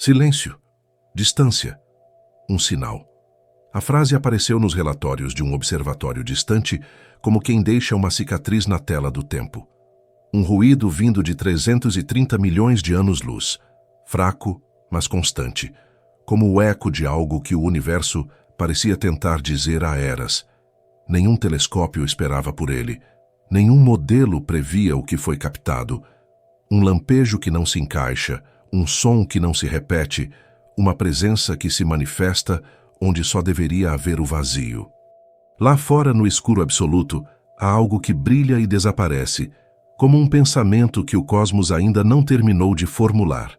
Silêncio. Distância. Um sinal. A frase apareceu nos relatórios de um observatório distante como quem deixa uma cicatriz na tela do tempo. Um ruído vindo de 330 milhões de anos-luz, fraco, mas constante, como o eco de algo que o universo parecia tentar dizer há eras. Nenhum telescópio esperava por ele, nenhum modelo previa o que foi captado. Um lampejo que não se encaixa, um som que não se repete, uma presença que se manifesta onde só deveria haver o vazio. Lá fora, no escuro absoluto, há algo que brilha e desaparece, como um pensamento que o cosmos ainda não terminou de formular.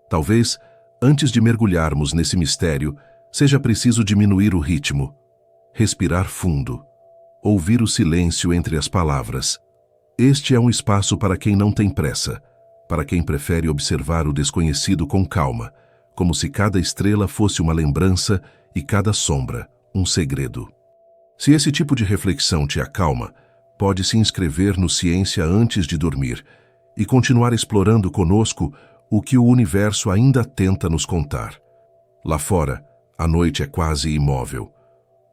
Talvez, antes de mergulharmos nesse mistério, seja preciso diminuir o ritmo, respirar fundo, ouvir o silêncio entre as palavras. Este é um espaço para quem não tem pressa, para quem prefere observar o desconhecido com calma, como se cada estrela fosse uma lembrança e cada sombra um segredo. Se esse tipo de reflexão te acalma, pode se inscrever no Ciência antes de dormir e continuar explorando conosco o que o universo ainda tenta nos contar. Lá fora, a noite é quase imóvel.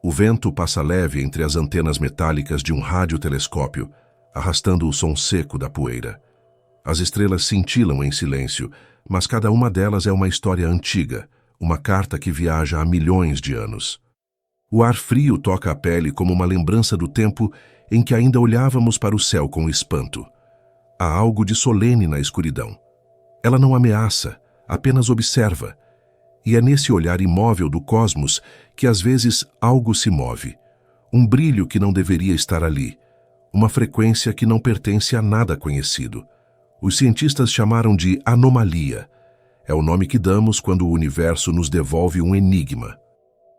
O vento passa leve entre as antenas metálicas de um radiotelescópio, arrastando o som seco da poeira. As estrelas cintilam em silêncio, mas cada uma delas é uma história antiga, uma carta que viaja há milhões de anos. O ar frio toca a pele como uma lembrança do tempo em que ainda olhávamos para o céu com espanto. Há algo de solene na escuridão. Ela não ameaça, apenas observa. E é nesse olhar imóvel do cosmos que às vezes algo se move. Um brilho que não deveria estar ali. Uma frequência que não pertence a nada conhecido. Os cientistas chamaram de anomalia. É o nome que damos quando o universo nos devolve um enigma.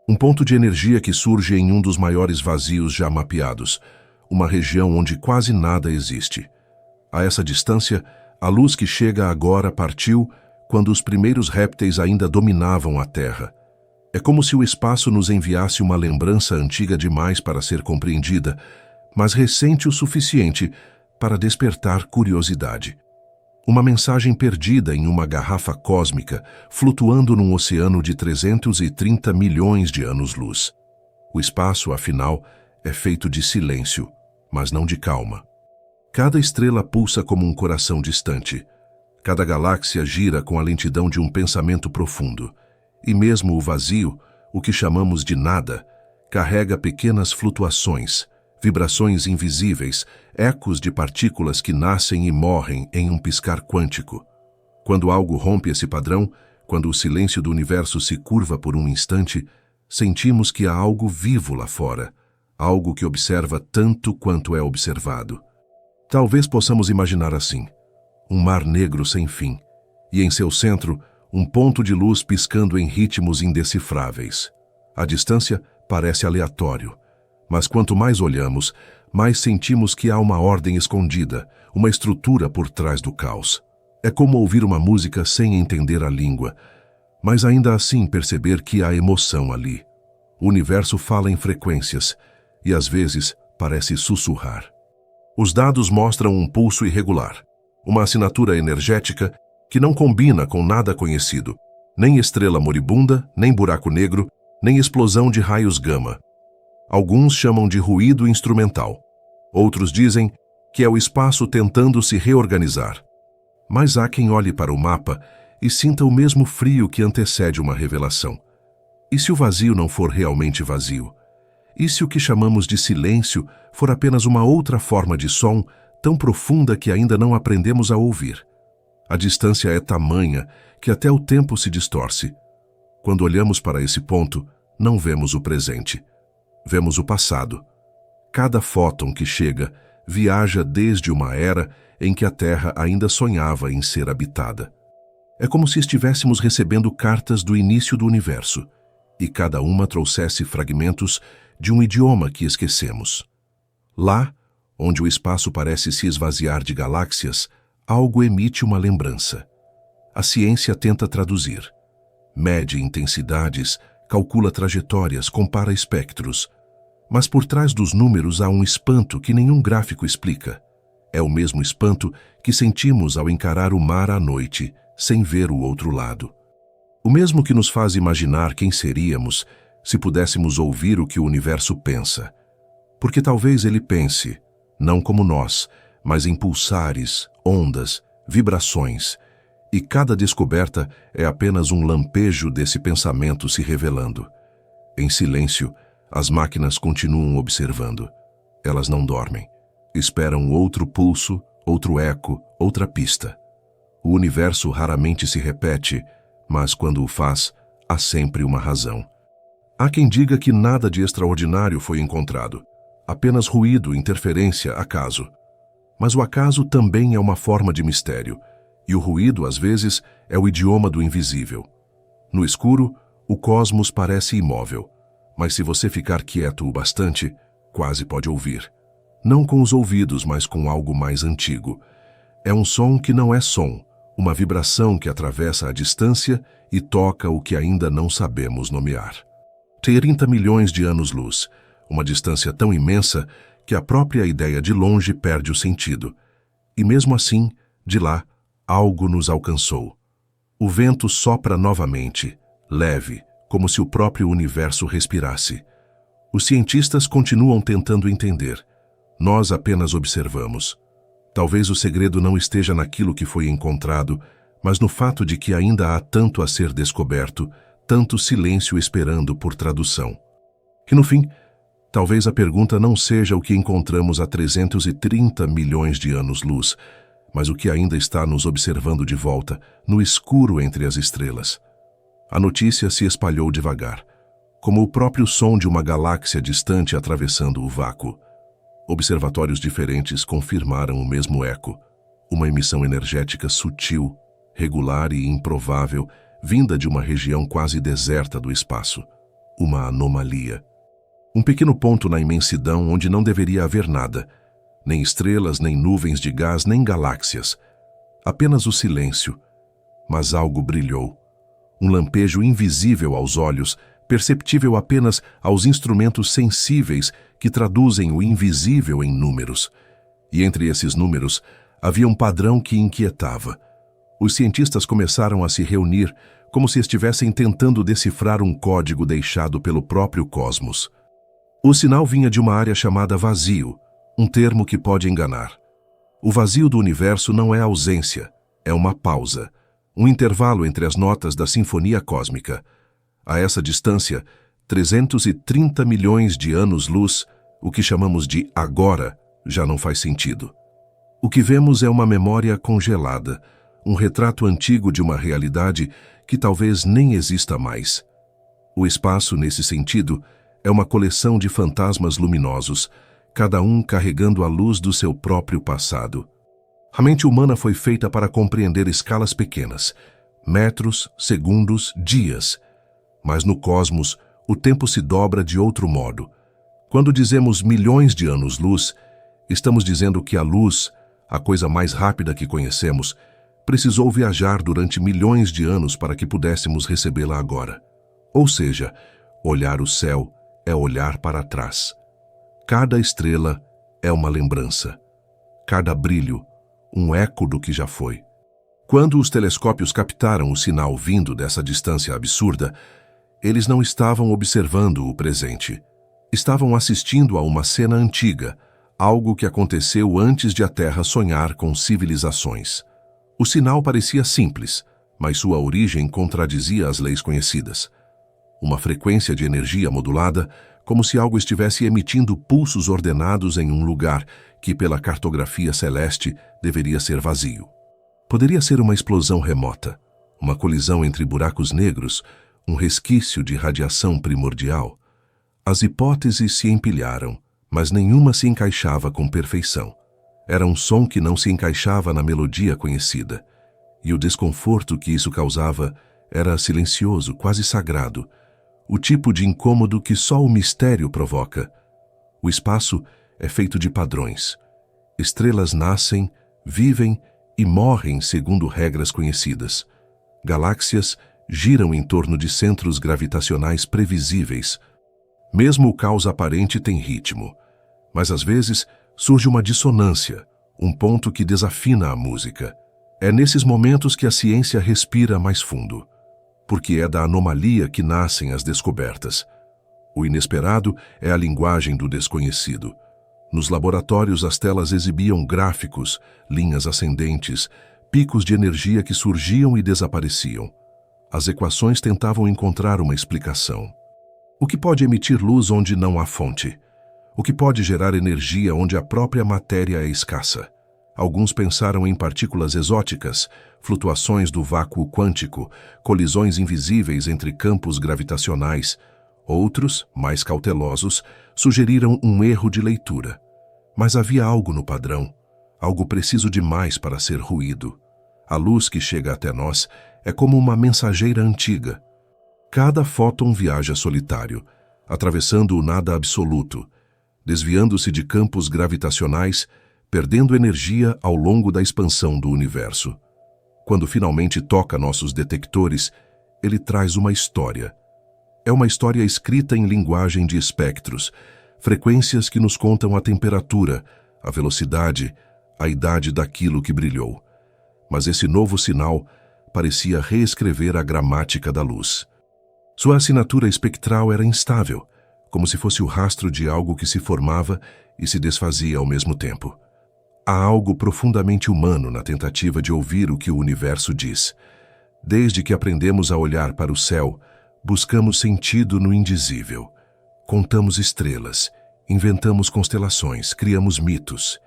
Um ponto de energia que surge em um dos maiores vazios já mapeados, uma região onde quase nada existe. A essa distância, a luz que chega agora partiu quando os primeiros répteis ainda dominavam a Terra. É como se o espaço nos enviasse uma lembrança antiga demais para ser compreendida, mas recente o suficiente para despertar curiosidade. Uma mensagem perdida em uma garrafa cósmica, flutuando num oceano de 330 milhões de anos-luz. O espaço, afinal, é feito de silêncio, mas não de calma. Cada estrela pulsa como um coração distante. Cada galáxia gira com a lentidão de um pensamento profundo. E mesmo o vazio, o que chamamos de nada, carrega pequenas flutuações, vibrações invisíveis, ecos de partículas que nascem e morrem em um piscar quântico. Quando algo rompe esse padrão, quando o silêncio do universo se curva por um instante, sentimos que há algo vivo lá fora, algo que observa tanto quanto é observado. Talvez possamos imaginar assim: um mar negro sem fim, e em seu centro, um ponto de luz piscando em ritmos indecifráveis. A distância parece aleatório, mas quanto mais olhamos, mais sentimos que há uma ordem escondida, uma estrutura por trás do caos. É como ouvir uma música sem entender a língua, mas ainda assim perceber que há emoção ali. O universo fala em frequências e às vezes parece sussurrar. Os dados mostram um pulso irregular, uma assinatura energética que não combina com nada conhecido, nem estrela moribunda, nem buraco negro, nem explosão de raios gama. Alguns chamam de ruído instrumental. Outros dizem que é o espaço tentando se reorganizar. Mas há quem olhe para o mapa e sinta o mesmo frio que antecede uma revelação. E se o vazio não for realmente vazio? E se o que chamamos de silêncio for apenas uma outra forma de som tão profunda que ainda não aprendemos a ouvir? A distância é tamanha que até o tempo se distorce. Quando olhamos para esse ponto, não vemos o presente. Vemos o passado. Cada fóton que chega viaja desde uma era em que a Terra ainda sonhava em ser habitada. É como se estivéssemos recebendo cartas do início do universo, e cada uma trouxesse fragmentos de um idioma que esquecemos. Lá, onde o espaço parece se esvaziar de galáxias, algo emite uma lembrança. A ciência tenta traduzir. Mede intensidades, calcula trajetórias, compara espectros. Mas por trás dos números há um espanto que nenhum gráfico explica. É o mesmo espanto que sentimos ao encarar o mar à noite, sem ver o outro lado. O mesmo que nos faz imaginar quem seríamos se pudéssemos ouvir o que o universo pensa. Porque talvez ele pense, não como nós, mas em pulsares, ondas, vibrações, e cada descoberta é apenas um lampejo desse pensamento se revelando. Em silêncio, as máquinas continuam observando. Elas não dormem. Esperam outro pulso, outro eco, outra pista. O universo raramente se repete, mas quando o faz, há sempre uma razão. Há quem diga que nada de extraordinário foi encontrado. Apenas ruído, interferência, acaso. Mas o acaso também é uma forma de mistério, e o ruído, às vezes, é o idioma do invisível. No escuro, o cosmos parece imóvel, mas se você ficar quieto o bastante, quase pode ouvir. Não com os ouvidos, mas com algo mais antigo. É um som que não é som, uma vibração que atravessa a distância e toca o que ainda não sabemos nomear. 30 milhões de anos-luz, uma distância tão imensa que a própria ideia de longe perde o sentido. E mesmo assim, de lá, algo nos alcançou. O vento sopra novamente, leve, como se o próprio universo respirasse. Os cientistas continuam tentando entender. Nós apenas observamos. Talvez o segredo não esteja naquilo que foi encontrado, mas no fato de que ainda há tanto a ser descoberto, tanto silêncio esperando por tradução. E no fim, talvez a pergunta não seja o que encontramos há 330 milhões de anos-luz, mas o que ainda está nos observando de volta, no escuro entre as estrelas. A notícia se espalhou devagar, como o próprio som de uma galáxia distante atravessando o vácuo. Observatórios diferentes confirmaram o mesmo eco, uma emissão energética sutil, regular e improvável, vinda de uma região quase deserta do espaço. Uma anomalia. Um pequeno ponto na imensidão onde não deveria haver nada, nem estrelas, nem nuvens de gás, nem galáxias. Apenas o silêncio. Mas algo brilhou. Um lampejo invisível aos olhos, perceptível apenas aos instrumentos sensíveis que traduzem o invisível em números. E entre esses números havia um padrão que inquietava. Os cientistas começaram a se reunir como se estivessem tentando decifrar um código deixado pelo próprio cosmos. O sinal vinha de uma área chamada vazio, um termo que pode enganar. O vazio do universo não é ausência, é uma pausa, um intervalo entre as notas da sinfonia cósmica. A essa distância, 330 milhões de anos-luz, o que chamamos de agora, já não faz sentido. O que vemos é uma memória congelada, um retrato antigo de uma realidade que talvez nem exista mais. O espaço, nesse sentido, é uma coleção de fantasmas luminosos, cada um carregando a luz do seu próprio passado. A mente humana foi feita para compreender escalas pequenas, metros, segundos, dias. Mas no cosmos, o tempo se dobra de outro modo. Quando dizemos milhões de anos-luz, estamos dizendo que a luz, a coisa mais rápida que conhecemos, precisou viajar durante milhões de anos para que pudéssemos recebê-la agora. Ou seja, olhar o céu é olhar para trás. Cada estrela é uma lembrança. Cada brilho, um eco do que já foi. Quando os telescópios captaram o sinal vindo dessa distância absurda, eles não estavam observando o presente. Estavam assistindo a uma cena antiga, algo que aconteceu antes de a Terra sonhar com civilizações. O sinal parecia simples, mas sua origem contradizia as leis conhecidas. Uma frequência de energia modulada, como se algo estivesse emitindo pulsos ordenados em um lugar que, pela cartografia celeste, deveria ser vazio. Poderia ser uma explosão remota, uma colisão entre buracos negros, um resquício de radiação primordial. As hipóteses se empilharam, mas nenhuma se encaixava com perfeição. Era um som que não se encaixava na melodia conhecida, e o desconforto que isso causava era silencioso, quase sagrado, o tipo de incômodo que só o mistério provoca. O espaço é feito de padrões. Estrelas nascem, vivem e morrem segundo regras conhecidas. Galáxias giram em torno de centros gravitacionais previsíveis. Mesmo o caos aparente tem ritmo, mas às vezes surge uma dissonância, um ponto que desafina a música. É nesses momentos que a ciência respira mais fundo. porque é da anomalia que nascem as descobertas. O inesperado é a linguagem do desconhecido. Nos laboratórios, as telas exibiam gráficos, linhas ascendentes, picos de energia que surgiam e desapareciam. As equações tentavam encontrar uma explicação. O que pode emitir luz onde não há fonte? O que pode gerar energia onde a própria matéria é escassa? Alguns pensaram em partículas exóticas, flutuações do vácuo quântico, colisões invisíveis entre campos gravitacionais. Outros, mais cautelosos, sugeriram um erro de leitura. Mas havia algo no padrão, algo preciso demais para ser ruído. A luz que chega até nós é como uma mensageira antiga. Cada fóton viaja solitário, atravessando o nada absoluto, desviando-se de campos gravitacionais, perdendo energia ao longo da expansão do universo. Quando finalmente toca nossos detectores, ele traz uma história. É uma história escrita em linguagem de espectros, frequências que nos contam a temperatura, a velocidade, a idade daquilo que brilhou. Mas esse novo sinal parecia reescrever a gramática da luz. Sua assinatura espectral era instável, como se fosse o rastro de algo que se formava e se desfazia ao mesmo tempo. Há algo profundamente humano na tentativa de ouvir o que o universo diz. Desde que aprendemos a olhar para o céu, buscamos sentido no indizível. Contamos estrelas, inventamos constelações, criamos mitos.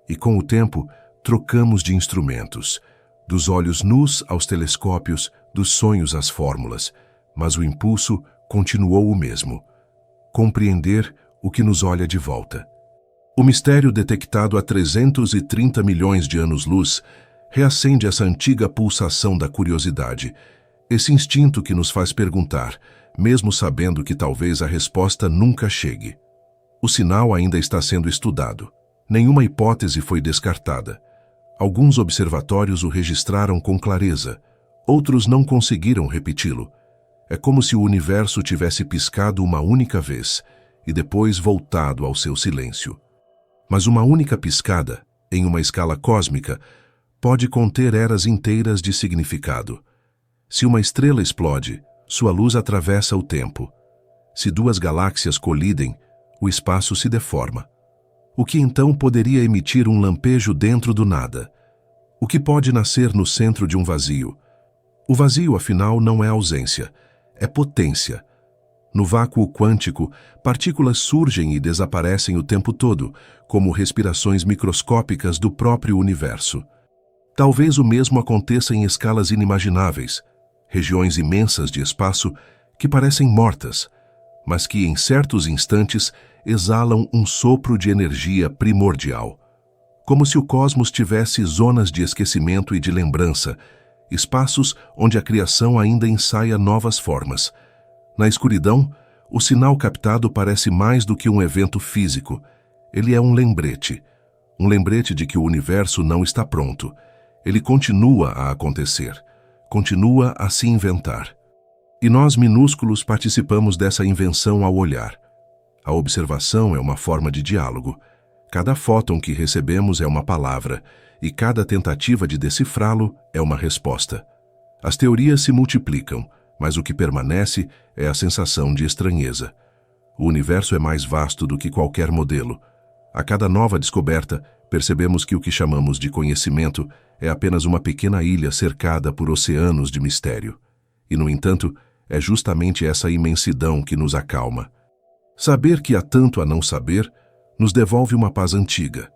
E com o tempo, trocamos de instrumentos, dos olhos nus aos telescópios, dos sonhos às fórmulas, mas o impulso continuou o mesmo: compreender o que nos olha de volta. O mistério detectado há 330 milhões de anos-luz reacende essa antiga pulsação da curiosidade, esse instinto que nos faz perguntar, mesmo sabendo que talvez a resposta nunca chegue. O sinal ainda está sendo estudado. Nenhuma hipótese foi descartada. Alguns observatórios o registraram com clareza, outros não conseguiram repeti-lo. É como se o universo tivesse piscado uma única vez e depois voltado ao seu silêncio. Mas uma única piscada, em uma escala cósmica, pode conter eras inteiras de significado. Se uma estrela explode, sua luz atravessa o tempo. Se duas galáxias colidem, o espaço se deforma. O que então poderia emitir um lampejo dentro do nada? O que pode nascer no centro de um vazio? O vazio, afinal, não é ausência, é potência. No vácuo quântico, partículas surgem e desaparecem o tempo todo, como respirações microscópicas do próprio universo. Talvez o mesmo aconteça em escalas inimagináveis, regiões imensas de espaço que parecem mortas, mas que em certos instantes exalam um sopro de energia primordial. Como se o cosmos tivesse zonas de esquecimento e de lembrança, espaços onde a criação ainda ensaia novas formas. Na escuridão, o sinal captado parece mais do que um evento físico. Ele é um lembrete de que o universo não está pronto. Ele continua a acontecer, continua a se inventar. E nós, minúsculos, participamos dessa invenção ao olhar. A observação é uma forma de diálogo. Cada fóton que recebemos é uma palavra, e cada tentativa de decifrá-lo é uma resposta. As teorias se multiplicam, mas o que permanece é a sensação de estranheza. O universo é mais vasto do que qualquer modelo. A cada nova descoberta, percebemos que o que chamamos de conhecimento é apenas uma pequena ilha cercada por oceanos de mistério. E, no entanto, é justamente essa imensidão que nos acalma. Saber que há tanto a não saber nos devolve uma paz antiga.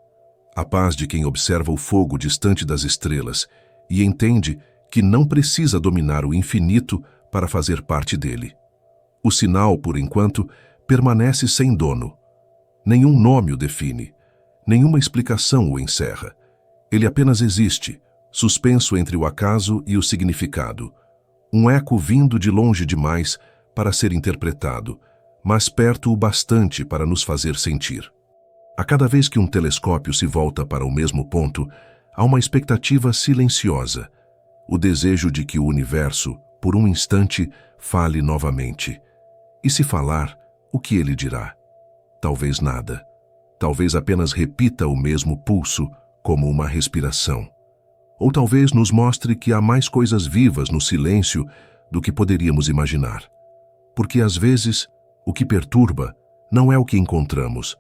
A paz de quem observa o fogo distante das estrelas e entende que não precisa dominar o infinito para fazer parte dele. O sinal, por enquanto, permanece sem dono. Nenhum nome o define, nenhuma explicação o encerra. Ele apenas existe, suspenso entre o acaso e o significado. Um eco vindo de longe demais para ser interpretado, mas perto o bastante para nos fazer sentir. A cada vez que um telescópio se volta para o mesmo ponto, há uma expectativa silenciosa, o desejo de que o universo, por um instante, fale novamente. E se falar, o que ele dirá? Talvez nada. Talvez apenas repita o mesmo pulso, como uma respiração. Ou talvez nos mostre que há mais coisas vivas no silêncio do que poderíamos imaginar. Porque às vezes, o que perturba não é o que encontramos,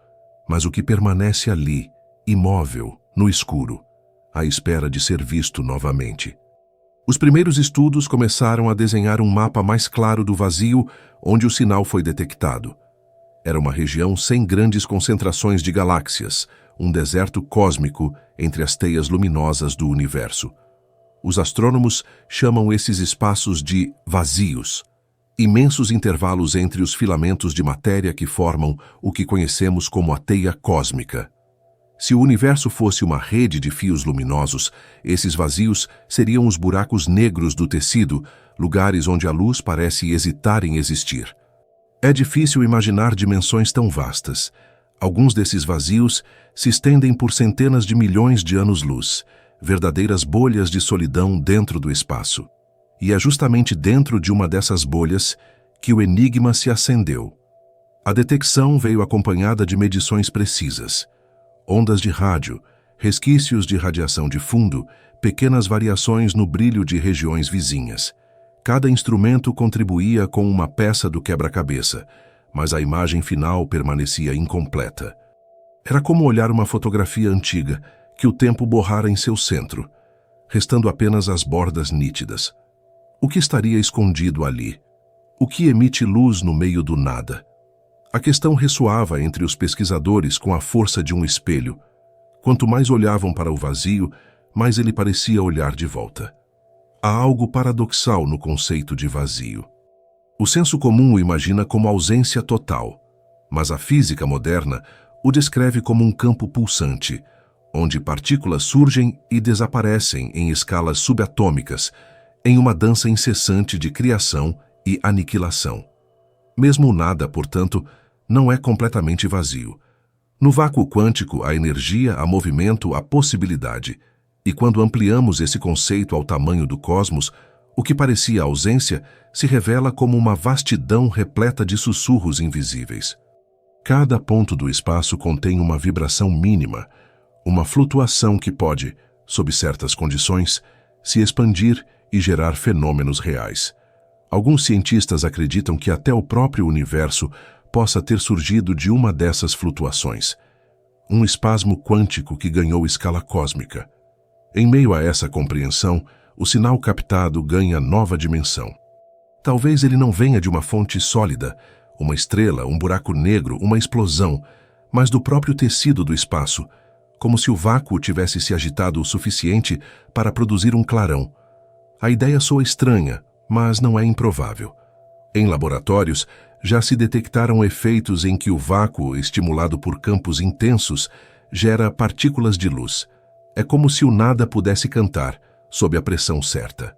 mas o que permanece ali, imóvel, no escuro, à espera de ser visto novamente. Os primeiros estudos começaram a desenhar um mapa mais claro do vazio onde o sinal foi detectado. Era uma região sem grandes concentrações de galáxias, um deserto cósmico entre as teias luminosas do universo. Os astrônomos chamam esses espaços de vazios, imensos intervalos entre os filamentos de matéria que formam o que conhecemos como a teia cósmica. Se o universo fosse uma rede de fios luminosos, esses vazios seriam os buracos negros do tecido, lugares onde a luz parece hesitar em existir. É difícil imaginar dimensões tão vastas. Alguns desses vazios se estendem por centenas de milhões de anos-luz, verdadeiras bolhas de solidão dentro do espaço. E é justamente dentro de uma dessas bolhas que o enigma se acendeu. A detecção veio acompanhada de medições precisas. Ondas de rádio, resquícios de radiação de fundo, pequenas variações no brilho de regiões vizinhas. Cada instrumento contribuía com uma peça do quebra-cabeça, mas a imagem final permanecia incompleta. Era como olhar uma fotografia antiga que o tempo borrara em seu centro, restando apenas as bordas nítidas. O que estaria escondido ali? O que emite luz no meio do nada? A questão ressoava entre os pesquisadores com a força de um espelho. Quanto mais olhavam para o vazio, mais ele parecia olhar de volta. Há algo paradoxal no conceito de vazio. O senso comum o imagina como ausência total, mas a física moderna o descreve como um campo pulsante, onde partículas surgem e desaparecem em escalas subatômicas, em uma dança incessante de criação e aniquilação. Mesmo o nada, portanto, não é completamente vazio. No vácuo quântico, há energia, há movimento, há possibilidade. E quando ampliamos esse conceito ao tamanho do cosmos, o que parecia ausência se revela como uma vastidão repleta de sussurros invisíveis. Cada ponto do espaço contém uma vibração mínima, uma flutuação que pode, sob certas condições, se expandir e gerar fenômenos reais. Alguns cientistas acreditam que até o próprio universo possa ter surgido de uma dessas flutuações. Um espasmo quântico que ganhou escala cósmica. Em meio a essa compreensão, o sinal captado ganha nova dimensão. Talvez ele não venha de uma fonte sólida, uma estrela, um buraco negro, uma explosão, mas do próprio tecido do espaço, como se o vácuo tivesse se agitado o suficiente para produzir um clarão. A ideia soa estranha, mas não é improvável. Em laboratórios, já se detectaram efeitos em que o vácuo, estimulado por campos intensos, gera partículas de luz. É como se o nada pudesse cantar, sob a pressão certa.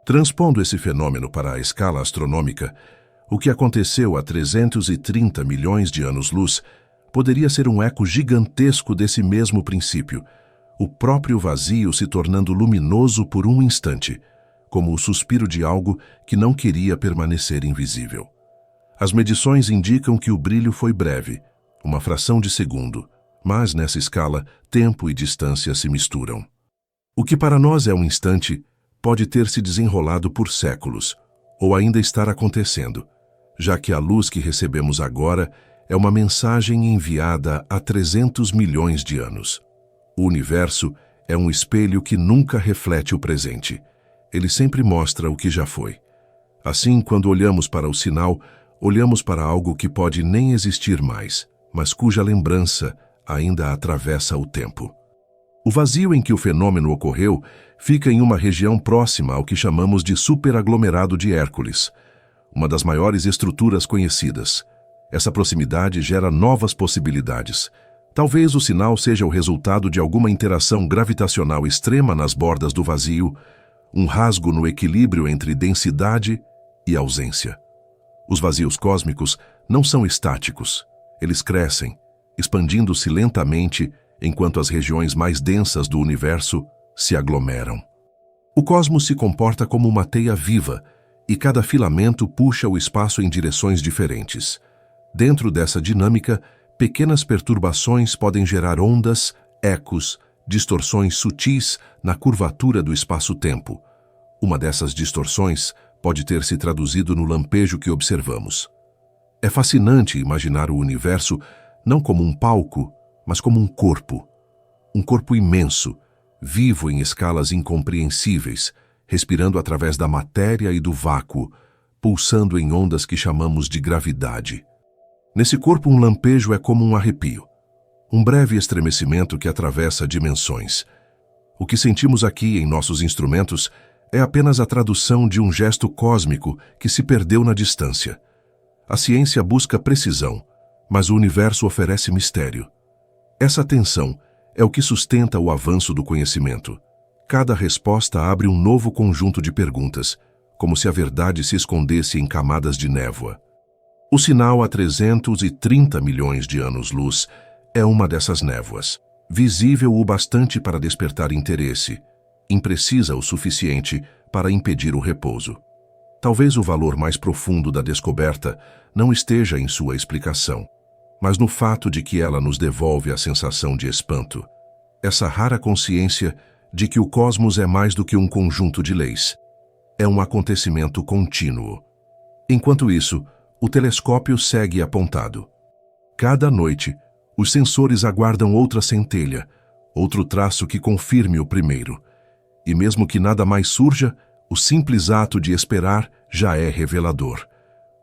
Transpondo esse fenômeno para a escala astronômica, o que aconteceu há 330 milhões de anos-luz poderia ser um eco gigantesco desse mesmo princípio, o próprio vazio se tornando luminoso por um instante, como o suspiro de algo que não queria permanecer invisível. As medições indicam que o brilho foi breve, uma fração de segundo, mas nessa escala, tempo e distância se misturam. O que para nós é um instante pode ter se desenrolado por séculos, ou ainda estar acontecendo, já que a luz que recebemos agora é uma mensagem enviada há 300 milhões de anos. O universo é um espelho que nunca reflete o presente. Ele sempre mostra o que já foi. Assim, quando olhamos para o sinal, olhamos para algo que pode nem existir mais, mas cuja lembrança ainda atravessa o tempo. O vazio em que o fenômeno ocorreu fica em uma região próxima ao que chamamos de superaglomerado de Hércules, uma das maiores estruturas conhecidas. Essa proximidade gera novas possibilidades. Talvez o sinal seja o resultado de alguma interação gravitacional extrema nas bordas do vazio, um rasgo no equilíbrio entre densidade e ausência. Os vazios cósmicos não são estáticos. Eles crescem, expandindo-se lentamente enquanto as regiões mais densas do universo se aglomeram. O cosmos se comporta como uma teia viva e cada filamento puxa o espaço em direções diferentes. Dentro dessa dinâmica, pequenas perturbações podem gerar ondas, ecos, distorções sutis na curvatura do espaço-tempo. Uma dessas distorções pode ter se traduzido no lampejo que observamos. É fascinante imaginar o universo não como um palco, mas como um corpo imenso, vivo em escalas incompreensíveis, respirando através da matéria e do vácuo, pulsando em ondas que chamamos de gravidade. Nesse corpo, um lampejo é como um arrepio, um breve estremecimento que atravessa dimensões. O que sentimos aqui em nossos instrumentos é apenas a tradução de um gesto cósmico que se perdeu na distância. A ciência busca precisão, mas o universo oferece mistério. Essa tensão é o que sustenta o avanço do conhecimento. Cada resposta abre um novo conjunto de perguntas, como se a verdade se escondesse em camadas de névoa. O sinal a 330 milhões de anos-luz é uma dessas névoas, visível o bastante para despertar interesse, imprecisa o suficiente para impedir o repouso. Talvez o valor mais profundo da descoberta não esteja em sua explicação, mas no fato de que ela nos devolve a sensação de espanto, essa rara consciência de que o cosmos é mais do que um conjunto de leis. É um acontecimento contínuo. Enquanto isso, o telescópio segue apontado. Cada noite, os sensores aguardam outra centelha, outro traço que confirme o primeiro. E mesmo que nada mais surja, o simples ato de esperar já é revelador.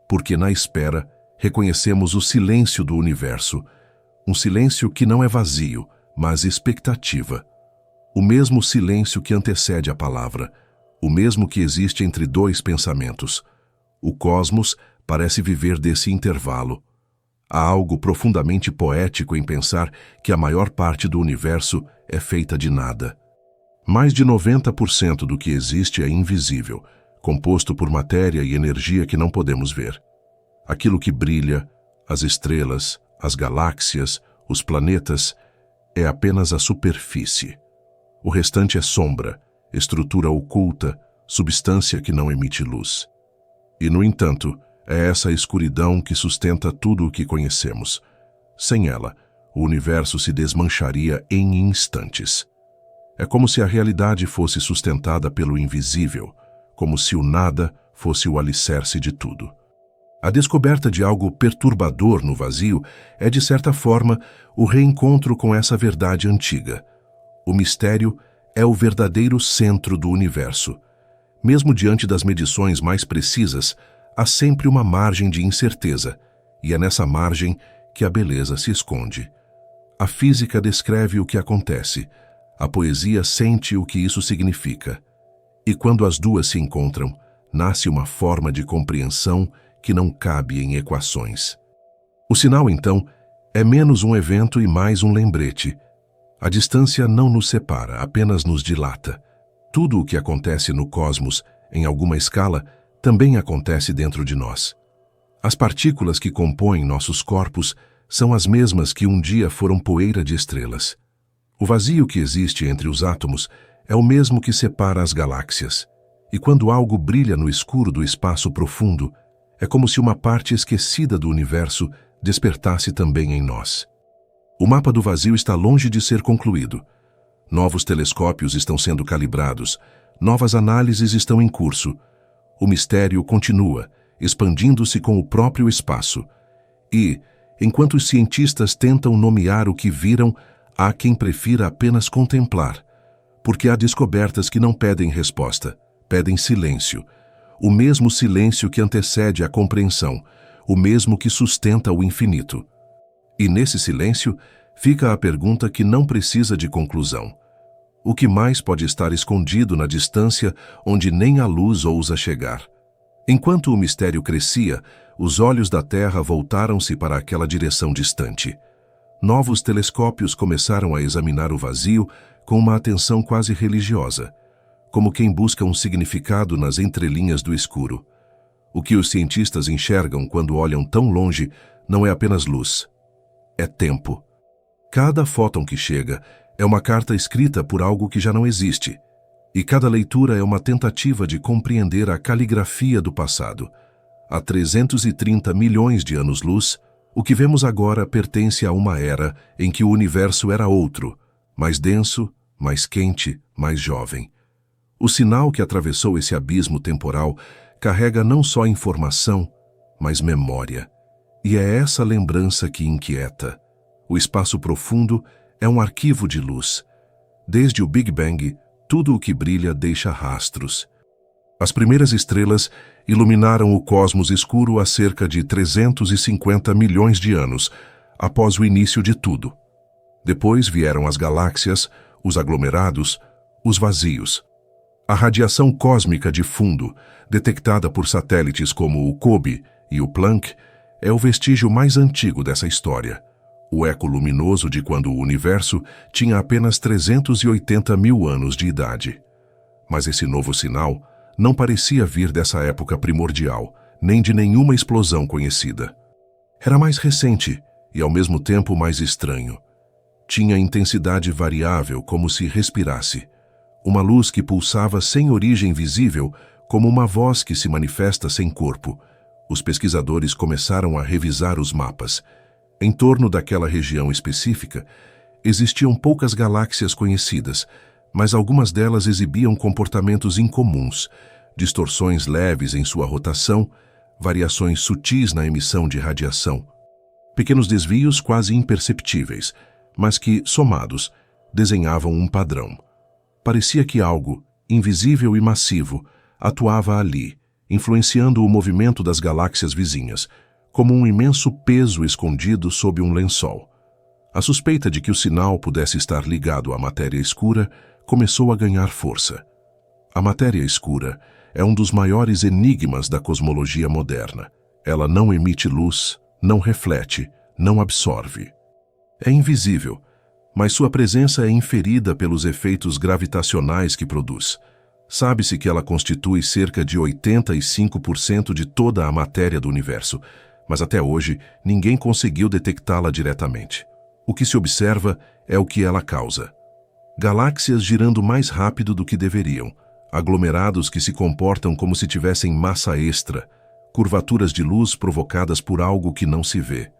Porque na espera, reconhecemos o silêncio do universo, um silêncio que não é vazio, mas expectativa. O mesmo silêncio que antecede a palavra, o mesmo que existe entre dois pensamentos. O cosmos parece viver desse intervalo. Há algo profundamente poético em pensar que a maior parte do universo é feita de nada. Mais de 90% do que existe é invisível, composto por matéria e energia que não podemos ver. Aquilo que brilha, as estrelas, as galáxias, os planetas, é apenas a superfície. O restante é sombra, estrutura oculta, substância que não emite luz. E, no entanto, é essa escuridão que sustenta tudo o que conhecemos. Sem ela, o universo se desmancharia em instantes. É como se a realidade fosse sustentada pelo invisível, como se o nada fosse o alicerce de tudo. A descoberta de algo perturbador no vazio é, de certa forma, o reencontro com essa verdade antiga. O mistério é o verdadeiro centro do universo. Mesmo diante das medições mais precisas, há sempre uma margem de incerteza, e é nessa margem que a beleza se esconde. A física descreve o que acontece, a poesia sente o que isso significa. E quando as duas se encontram, nasce uma forma de compreensão que não cabe em equações. O sinal, então, é menos um evento e mais um lembrete. A distância não nos separa, apenas nos dilata. Tudo o que acontece no cosmos, em alguma escala, também acontece dentro de nós. As partículas que compõem nossos corpos são as mesmas que um dia foram poeira de estrelas. O vazio que existe entre os átomos é o mesmo que separa as galáxias. E quando algo brilha no escuro do espaço profundo, é como se uma parte esquecida do universo despertasse também em nós. O mapa do vazio está longe de ser concluído. Novos telescópios estão sendo calibrados, novas análises estão em curso. O mistério continua, expandindo-se com o próprio espaço. E, enquanto os cientistas tentam nomear o que viram, há quem prefira apenas contemplar, porque há descobertas que não pedem resposta, pedem silêncio. O mesmo silêncio que antecede a compreensão, o mesmo que sustenta o infinito. E nesse silêncio fica a pergunta que não precisa de conclusão. O que mais pode estar escondido na distância onde nem a luz ousa chegar? Enquanto o mistério crescia, os olhos da Terra voltaram-se para aquela direção distante. Novos telescópios começaram a examinar o vazio com uma atenção quase religiosa, como quem busca um significado nas entrelinhas do escuro. O que os cientistas enxergam quando olham tão longe não é apenas luz, é tempo. Cada fóton que chega é uma carta escrita por algo que já não existe, e cada leitura é uma tentativa de compreender a caligrafia do passado. Há 330 milhões de anos-luz, o que vemos agora pertence a uma era em que o universo era outro, mais denso, mais quente, mais jovem. O sinal que atravessou esse abismo temporal carrega não só informação, mas memória. E é essa lembrança que inquieta. O espaço profundo é um arquivo de luz. Desde o Big Bang, tudo o que brilha deixa rastros. As primeiras estrelas iluminaram o cosmos escuro há cerca de 350 milhões de anos, após o início de tudo. Depois vieram as galáxias, os aglomerados, os vazios. A radiação cósmica de fundo, detectada por satélites como o COBE e o Planck, é o vestígio mais antigo dessa história. O eco luminoso de quando o universo tinha apenas 380 mil anos de idade. Mas esse novo sinal não parecia vir dessa época primordial, nem de nenhuma explosão conhecida. Era mais recente e, ao mesmo tempo, mais estranho. Tinha intensidade variável, como se respirasse. Uma luz que pulsava sem origem visível, como uma voz que se manifesta sem corpo. Os pesquisadores começaram a revisar os mapas. Em torno daquela região específica, existiam poucas galáxias conhecidas, mas algumas delas exibiam comportamentos incomuns, distorções leves em sua rotação, variações sutis na emissão de radiação. Pequenos desvios quase imperceptíveis, mas que, somados, desenhavam um padrão. Parecia que algo, invisível e massivo, atuava ali, influenciando o movimento das galáxias vizinhas, como um imenso peso escondido sob um lençol. A suspeita de que o sinal pudesse estar ligado à matéria escura começou a ganhar força. A matéria escura é um dos maiores enigmas da cosmologia moderna. Ela não emite luz, não reflete, não absorve. É invisível, mas sua presença é inferida pelos efeitos gravitacionais que produz. Sabe-se que ela constitui cerca de 85% de toda a matéria do universo, mas até hoje ninguém conseguiu detectá-la diretamente. O que se observa é o que ela causa. Galáxias girando mais rápido do que deveriam, aglomerados que se comportam como se tivessem massa extra, curvaturas de luz provocadas por algo que não se vê.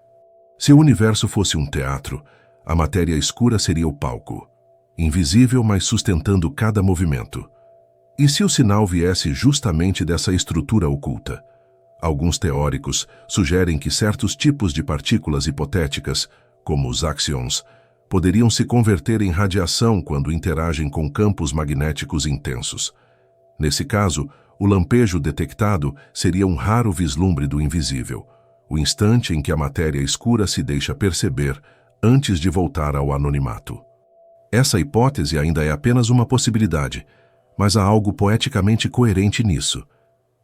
Se o universo fosse um teatro, a matéria escura seria o palco, invisível, mas sustentando cada movimento. E se o sinal viesse justamente dessa estrutura oculta? Alguns teóricos sugerem que certos tipos de partículas hipotéticas, como os axions, poderiam se converter em radiação quando interagem com campos magnéticos intensos. Nesse caso, o lampejo detectado seria um raro vislumbre do invisível, o instante em que a matéria escura se deixa perceber antes de voltar ao anonimato. Essa hipótese ainda é apenas uma possibilidade, mas há algo poeticamente coerente nisso.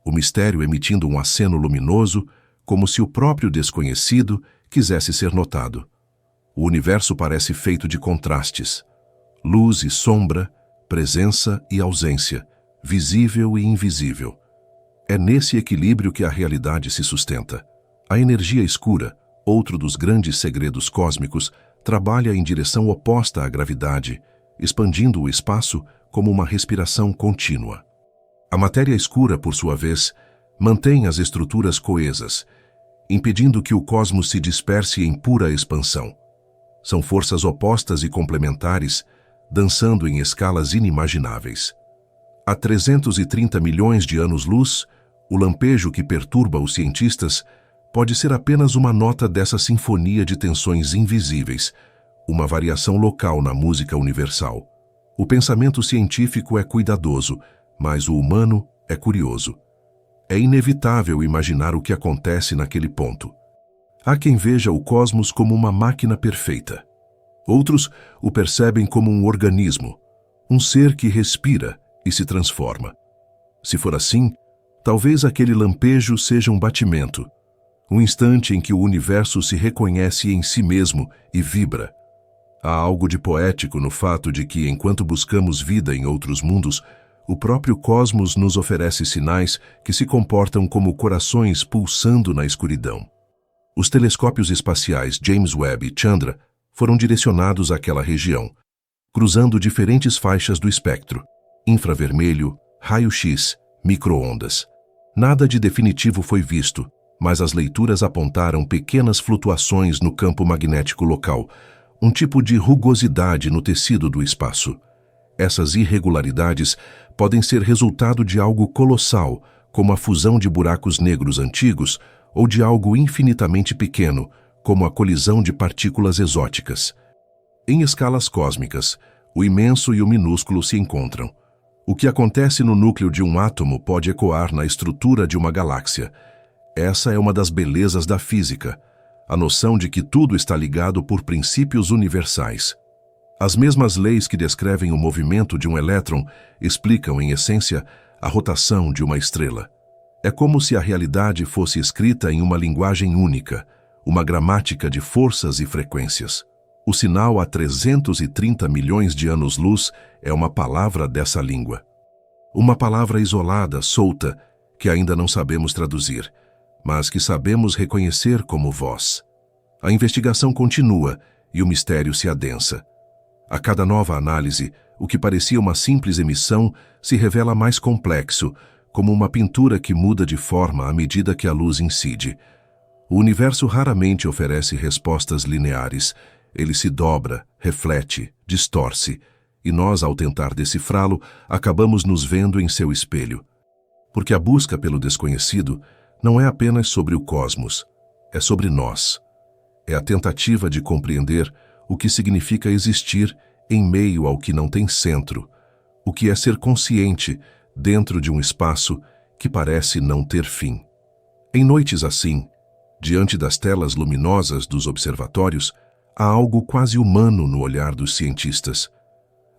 O mistério emitindo um aceno luminoso, como se o próprio desconhecido quisesse ser notado. O universo parece feito de contrastes. Luz e sombra, presença e ausência, visível e invisível. É nesse equilíbrio que a realidade se sustenta. A energia escura, outro dos grandes segredos cósmicos, trabalha em direção oposta à gravidade, expandindo o espaço como uma respiração contínua. A matéria escura, por sua vez, mantém as estruturas coesas, impedindo que o cosmos se disperse em pura expansão. São forças opostas e complementares, dançando em escalas inimagináveis. Há 330 milhões de anos-luz, o lampejo que perturba os cientistas pode ser apenas uma nota dessa sinfonia de tensões invisíveis, uma variação local na música universal. O pensamento científico é cuidadoso, mas o humano é curioso. É inevitável imaginar o que acontece naquele ponto. Há quem veja o cosmos como uma máquina perfeita. Outros o percebem como um organismo, um ser que respira e se transforma. Se for assim, talvez aquele lampejo seja um batimento, um instante em que o universo se reconhece em si mesmo e vibra. Há algo de poético no fato de que, enquanto buscamos vida em outros mundos, o próprio cosmos nos oferece sinais que se comportam como corações pulsando na escuridão. Os telescópios espaciais James Webb e Chandra foram direcionados àquela região, cruzando diferentes faixas do espectro: infravermelho, raio-x, micro-ondas. Nada de definitivo foi visto, mas as leituras apontaram pequenas flutuações no campo magnético local, um tipo de rugosidade no tecido do espaço. Essas irregularidades podem ser resultado de algo colossal, como a fusão de buracos negros antigos, ou de algo infinitamente pequeno, como a colisão de partículas exóticas. Em escalas cósmicas, o imenso e o minúsculo se encontram. O que acontece no núcleo de um átomo pode ecoar na estrutura de uma galáxia. Essa é uma das belezas da física, a noção de que tudo está ligado por princípios universais. As mesmas leis que descrevem o movimento de um elétron explicam, em essência, a rotação de uma estrela. É como se a realidade fosse escrita em uma linguagem única, uma gramática de forças e frequências. O sinal a 330 milhões de anos-luz é uma palavra dessa língua. Uma palavra isolada, solta, que ainda não sabemos traduzir, mas que sabemos reconhecer como voz. A investigação continua e o mistério se adensa. A cada nova análise, o que parecia uma simples emissão se revela mais complexo, como uma pintura que muda de forma à medida que a luz incide. O universo raramente oferece respostas lineares. Ele se dobra, reflete, distorce, e nós, ao tentar decifrá-lo, acabamos nos vendo em seu espelho. Porque a busca pelo desconhecido não é apenas sobre o cosmos, é sobre nós. É a tentativa de compreender o que significa existir em meio ao que não tem centro, o que é ser consciente dentro de um espaço que parece não ter fim. Em noites assim, diante das telas luminosas dos observatórios, há algo quase humano no olhar dos cientistas.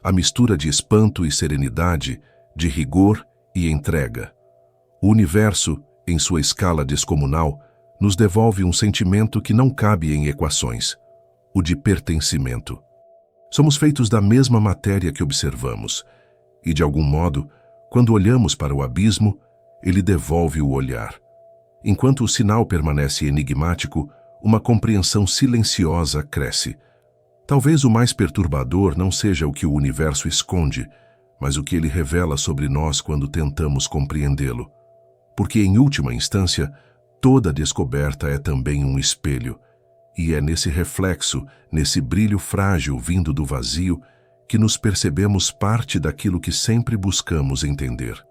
A mistura de espanto e serenidade, de rigor e entrega. O universo, em sua escala descomunal, nos devolve um sentimento que não cabe em equações, o de pertencimento. Somos feitos da mesma matéria que observamos, e de algum modo, quando olhamos para o abismo, ele devolve o olhar. Enquanto o sinal permanece enigmático, uma compreensão silenciosa cresce. Talvez o mais perturbador não seja o que o universo esconde, mas o que ele revela sobre nós quando tentamos compreendê-lo. Porque, em última instância, toda descoberta é também um espelho, e é nesse reflexo, nesse brilho frágil vindo do vazio, que nos percebemos parte daquilo que sempre buscamos entender.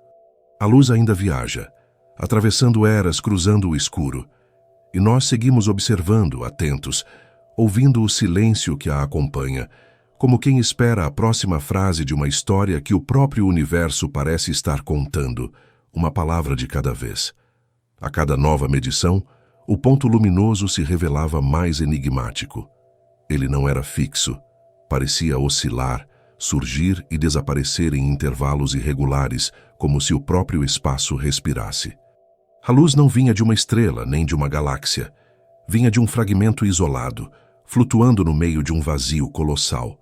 A luz ainda viaja, atravessando eras, cruzando o escuro, e nós seguimos observando, atentos, ouvindo o silêncio que a acompanha, como quem espera a próxima frase de uma história que o próprio universo parece estar contando, uma palavra de cada vez. A cada nova medição, o ponto luminoso se revelava mais enigmático. Ele não era fixo, parecia oscilar, surgir e desaparecer em intervalos irregulares, como se o próprio espaço respirasse. A luz não vinha de uma estrela nem de uma galáxia. Vinha de um fragmento isolado, flutuando no meio de um vazio colossal.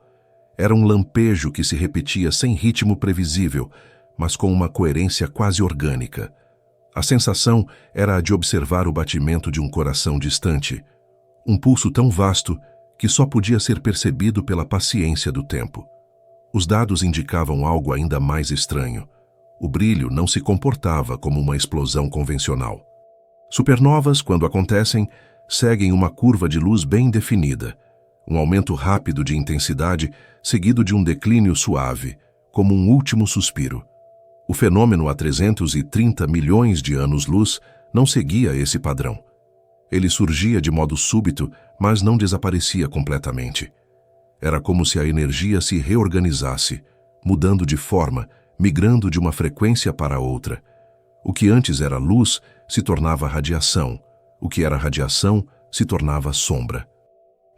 Era um lampejo que se repetia sem ritmo previsível, mas com uma coerência quase orgânica. A sensação era a de observar o batimento de um coração distante, um pulso tão vasto que só podia ser percebido pela paciência do tempo. Os dados indicavam algo ainda mais estranho. O brilho não se comportava como uma explosão convencional. Supernovas, quando acontecem, seguem uma curva de luz bem definida, um aumento rápido de intensidade seguido de um declínio suave, como um último suspiro. O fenômeno a 330 milhões de anos-luz não seguia esse padrão. Ele surgia de modo súbito, mas não desaparecia completamente. Era como se a energia se reorganizasse, mudando de forma, migrando de uma frequência para outra. O que antes era luz se tornava radiação. O que era radiação se tornava sombra.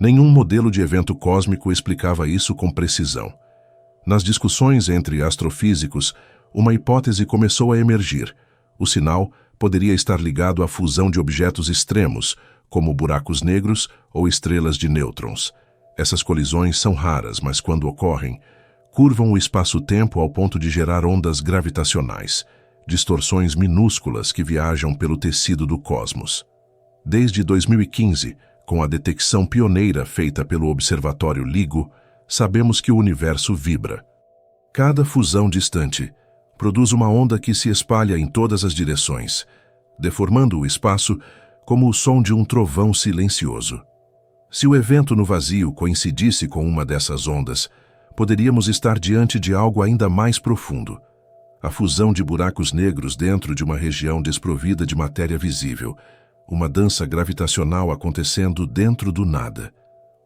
Nenhum modelo de evento cósmico explicava isso com precisão. Nas discussões entre astrofísicos, uma hipótese começou a emergir. O sinal poderia estar ligado à fusão de objetos extremos, como buracos negros ou estrelas de nêutrons. Essas colisões são raras, mas quando ocorrem, curvam o espaço-tempo ao ponto de gerar ondas gravitacionais, distorções minúsculas que viajam pelo tecido do cosmos. Desde 2015, com a detecção pioneira feita pelo Observatório LIGO, sabemos que o universo vibra. Cada fusão distante produz uma onda que se espalha em todas as direções, deformando o espaço como o som de um trovão silencioso. Se o evento no vazio coincidisse com uma dessas ondas, poderíamos estar diante de algo ainda mais profundo. a fusão de buracos negros dentro de uma região desprovida de matéria visível, uma dança gravitacional acontecendo dentro do nada.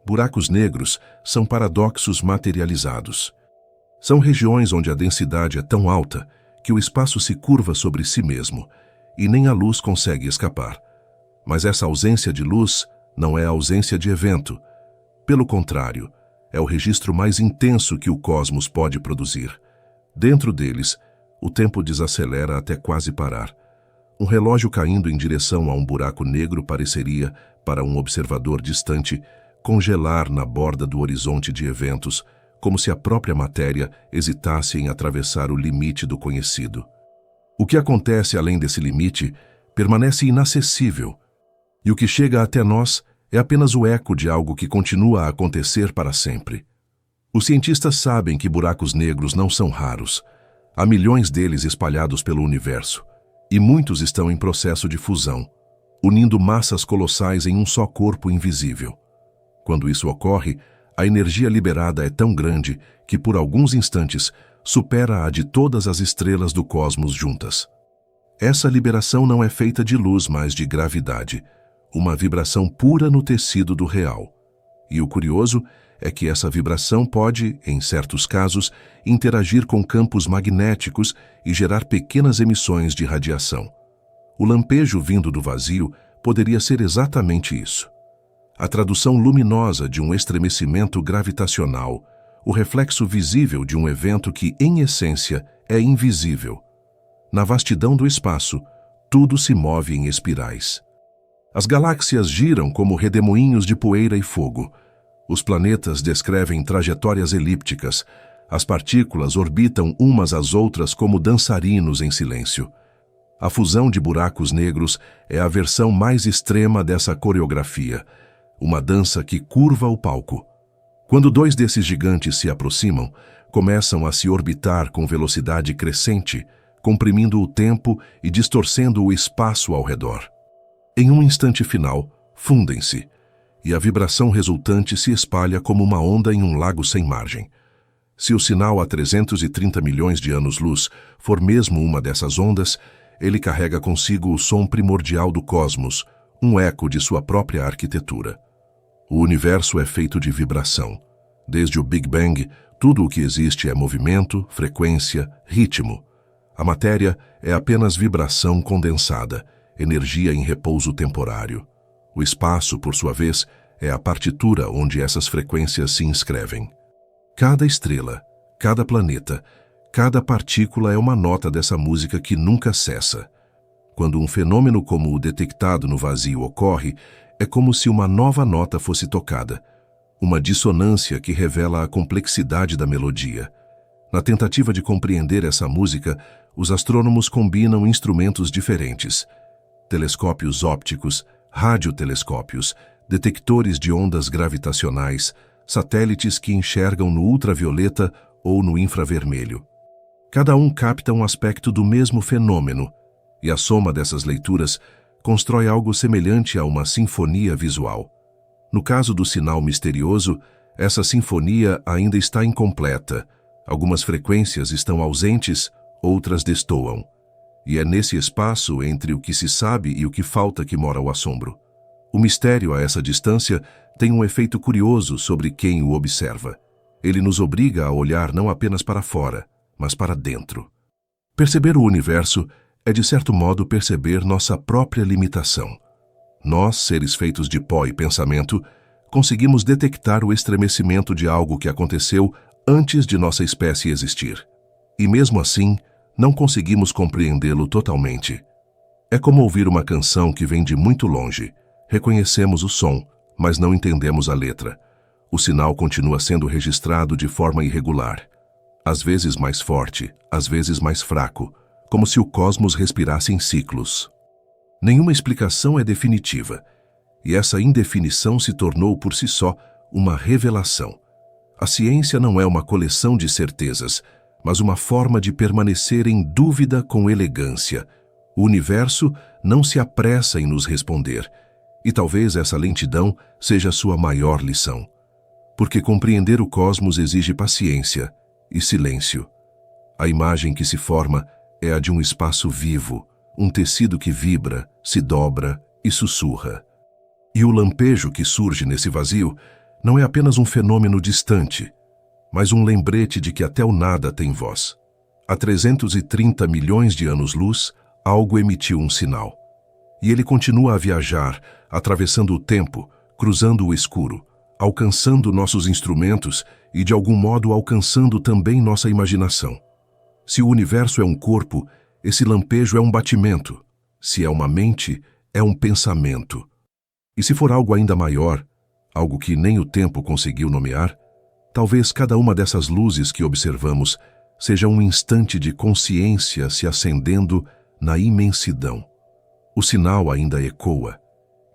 Buracos negros são paradoxos materializados. São regiões onde a densidade é tão alta que o espaço se curva sobre si mesmo e nem a luz consegue escapar. Mas essa ausência de luz não é a ausência de evento. Pelo contrário, é o registro mais intenso que o cosmos pode produzir. Dentro deles, o tempo desacelera até quase parar. Um relógio caindo em direção a um buraco negro pareceria, para um observador distante, congelar na borda do horizonte de eventos, como se a própria matéria hesitasse em atravessar o limite do conhecido. O que acontece além desse limite permanece inacessível, e o que chega até nós é apenas o eco de algo que continua a acontecer para sempre. Os cientistas sabem que buracos negros não são raros. Há milhões deles espalhados pelo universo, e muitos estão em processo de fusão, unindo massas colossais em um só corpo invisível. Quando isso ocorre, a energia liberada é tão grande que, por alguns instantes, supera a de todas as estrelas do cosmos juntas. Essa liberação não é feita de luz, mas de gravidade, uma vibração pura no tecido do real. E o curioso é que essa vibração pode, em certos casos, interagir com campos magnéticos e gerar pequenas emissões de radiação. O lampejo vindo do vazio poderia ser exatamente isso. A tradução luminosa de um estremecimento gravitacional, o reflexo visível de um evento que, em essência, é invisível. Na vastidão do espaço, tudo se move em espirais. As galáxias giram como redemoinhos de poeira e fogo. Os planetas descrevem trajetórias elípticas. As partículas orbitam umas às outras como dançarinos em silêncio. A fusão de buracos negros é a versão mais extrema dessa coreografia, uma dança que curva o palco. Quando dois desses gigantes se aproximam, começam a se orbitar com velocidade crescente, comprimindo o tempo e distorcendo o espaço ao redor. Em um instante final, fundem-se, e a vibração resultante se espalha como uma onda em um lago sem margem. Se o sinal a 330 milhões de anos-luz for mesmo uma dessas ondas, ele carrega consigo o som primordial do cosmos, um eco de sua própria arquitetura. O universo é feito de vibração. Desde o Big Bang, tudo o que existe é movimento, frequência, ritmo. A matéria é apenas vibração condensada, energia em repouso temporário. O espaço, por sua vez, é a partitura onde essas frequências se inscrevem. Cada estrela, cada planeta, cada partícula é uma nota dessa música que nunca cessa. Quando um fenômeno como o detectado no vazio ocorre, é como se uma nova nota fosse tocada, uma dissonância que revela a complexidade da melodia. Na tentativa de compreender essa música, os astrônomos combinam instrumentos diferentes: telescópios ópticos, radiotelescópios, detectores de ondas gravitacionais, satélites que enxergam no ultravioleta ou no infravermelho. Cada um capta um aspecto do mesmo fenômeno, e a soma dessas leituras constrói algo semelhante a uma sinfonia visual. No caso do sinal misterioso, essa sinfonia ainda está incompleta. Algumas frequências estão ausentes, outras destoam. E é nesse espaço entre o que se sabe e o que falta que mora o assombro. O mistério a essa distância tem um efeito curioso sobre quem o observa. Ele nos obriga a olhar não apenas para fora, mas para dentro. Perceber o universo é, de certo modo, perceber nossa própria limitação. Nós, seres feitos de pó e pensamento, conseguimos detectar o estremecimento de algo que aconteceu antes de nossa espécie existir. E mesmo assim, não conseguimos compreendê-lo totalmente. É como ouvir uma canção que vem de muito longe. Reconhecemos o som, mas não entendemos a letra. O sinal continua sendo registrado de forma irregular. Às vezes mais forte, às vezes mais fraco, como se o cosmos respirasse em ciclos. Nenhuma explicação é definitiva, e essa indefinição se tornou por si só uma revelação. A ciência não é uma coleção de certezas, mas uma forma de permanecer em dúvida com elegância. O universo não se apressa em nos responder, e talvez essa lentidão seja sua maior lição. Porque compreender o cosmos exige paciência e silêncio. A imagem que se forma é a de um espaço vivo, um tecido que vibra, se dobra e sussurra. E o lampejo que surge nesse vazio não é apenas um fenômeno distante, mas um lembrete de que até o nada tem voz. Há 330 milhões de anos-luz, algo emitiu um sinal. E ele continua a viajar, atravessando o tempo, cruzando o escuro, alcançando nossos instrumentos e, de algum modo, alcançando também nossa imaginação. Se o universo é um corpo, esse lampejo é um batimento. Se é uma mente, é um pensamento. E se for algo ainda maior, algo que nem o tempo conseguiu nomear, talvez cada uma dessas luzes que observamos seja um instante de consciência se acendendo na imensidão. O sinal ainda ecoa,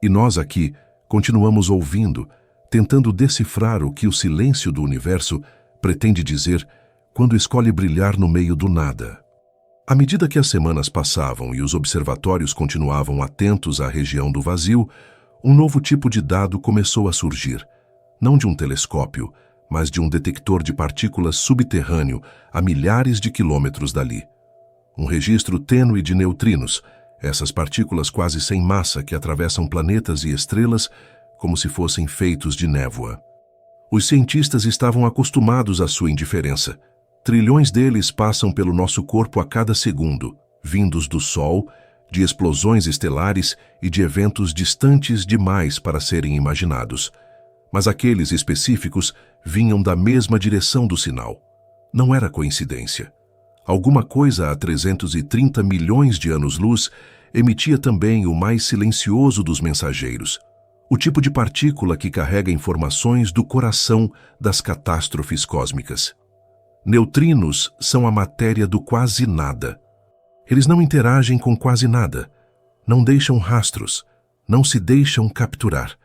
e nós aqui continuamos ouvindo, tentando decifrar o que o silêncio do universo pretende dizer quando escolhe brilhar no meio do nada. À medida que as semanas passavam e os observatórios continuavam atentos à região do vazio, um novo tipo de dado começou a surgir, não de um telescópio, mas de um detector de partículas subterrâneo a milhares de quilômetros dali. Um registro tênue de neutrinos, essas partículas quase sem massa que atravessam planetas e estrelas como se fossem feitos de névoa. Os cientistas estavam acostumados à sua indiferença. Trilhões deles passam pelo nosso corpo a cada segundo, vindos do Sol, de explosões estelares e de eventos distantes demais para serem imaginados. Mas aqueles específicos vinham da mesma direção do sinal. Não era coincidência. Alguma coisa a 330 milhões de anos-luz emitia também o mais silencioso dos mensageiros, o tipo de partícula que carrega informações do coração das catástrofes cósmicas. Neutrinos são a matéria do quase nada. Eles não interagem com quase nada, não deixam rastros, não se deixam capturar.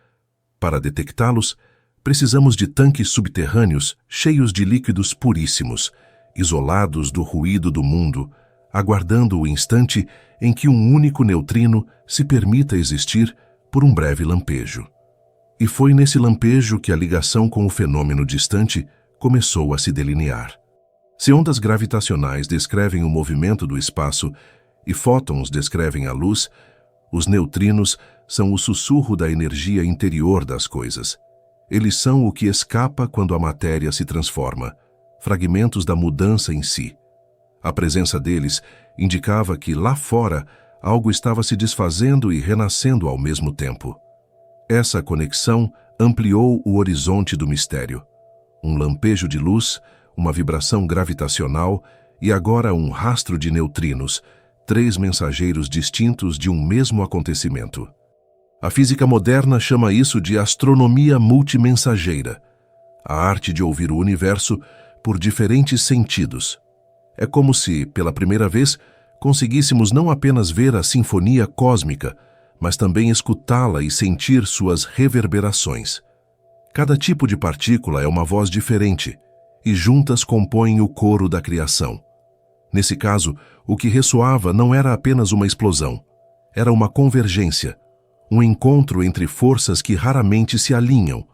Para detectá-los, precisamos de tanques subterrâneos cheios de líquidos puríssimos, isolados do ruído do mundo, aguardando o instante em que um único neutrino se permita existir por um breve lampejo. E foi nesse lampejo que a ligação com o fenômeno distante começou a se delinear. Se ondas gravitacionais descrevem o movimento do espaço e fótons descrevem a luz, os neutrinos são o sussurro da energia interior das coisas. Eles são o que escapa quando a matéria se transforma, fragmentos da mudança em si. A presença deles indicava que, lá fora, algo estava se desfazendo e renascendo ao mesmo tempo. Essa conexão ampliou o horizonte do mistério. Um lampejo de luz, uma vibração gravitacional e agora um rastro de neutrinos, 3 mensageiros distintos de um mesmo acontecimento. A física moderna chama isso de astronomia multimensageira, a arte de ouvir o universo por diferentes sentidos. É como se, pela primeira vez, conseguíssemos não apenas ver a sinfonia cósmica, mas também escutá-la e sentir suas reverberações. Cada tipo de partícula é uma voz diferente, e juntas compõem o coro da criação. Nesse caso, o que ressoava não era apenas uma explosão, era uma convergência, um encontro entre forças que raramente se alinham,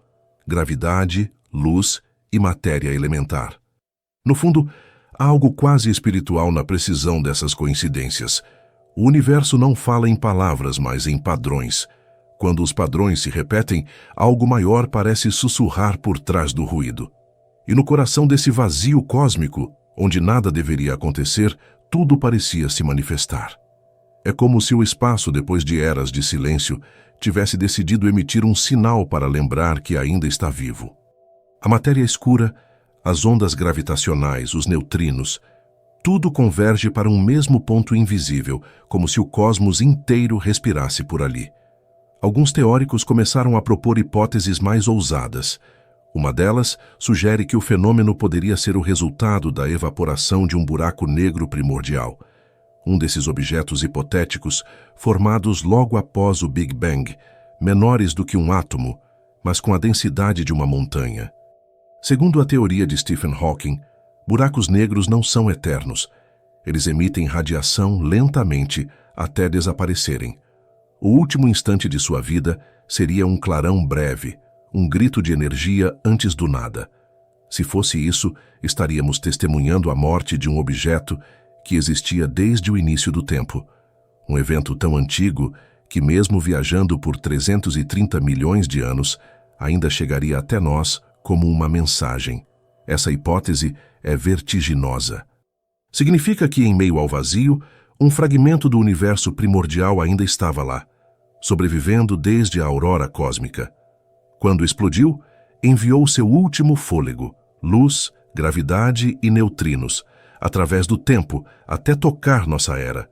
gravidade, luz e matéria elementar. No fundo, há algo quase espiritual na precisão dessas coincidências. O universo não fala em palavras, mas em padrões. Quando os padrões se repetem, algo maior parece sussurrar por trás do ruído. E no coração desse vazio cósmico, onde nada deveria acontecer, tudo parecia se manifestar. É como se o espaço, depois de eras de silêncio, tivesse decidido emitir um sinal para lembrar que ainda está vivo. A matéria escura, as ondas gravitacionais, os neutrinos, tudo converge para um mesmo ponto invisível, como se o cosmos inteiro respirasse por ali. Alguns teóricos começaram a propor hipóteses mais ousadas. Uma delas sugere que o fenômeno poderia ser o resultado da evaporação de um buraco negro primordial, um desses objetos hipotéticos formados logo após o Big Bang, menores do que um átomo, mas com a densidade de uma montanha. Segundo a teoria de Stephen Hawking, buracos negros não são eternos. Eles emitem radiação lentamente até desaparecerem. O último instante de sua vida seria um clarão breve, um grito de energia antes do nada. Se fosse isso, estaríamos testemunhando a morte de um objeto que existia desde o início do tempo. Um evento tão antigo que, mesmo viajando por 330 milhões de anos, ainda chegaria até nós como uma mensagem. Essa hipótese é vertiginosa. Significa que, em meio ao vazio, um fragmento do universo primordial ainda estava lá, sobrevivendo desde a aurora cósmica. Quando explodiu, enviou seu último fôlego, luz, gravidade e neutrinos, através do tempo, até tocar nossa era.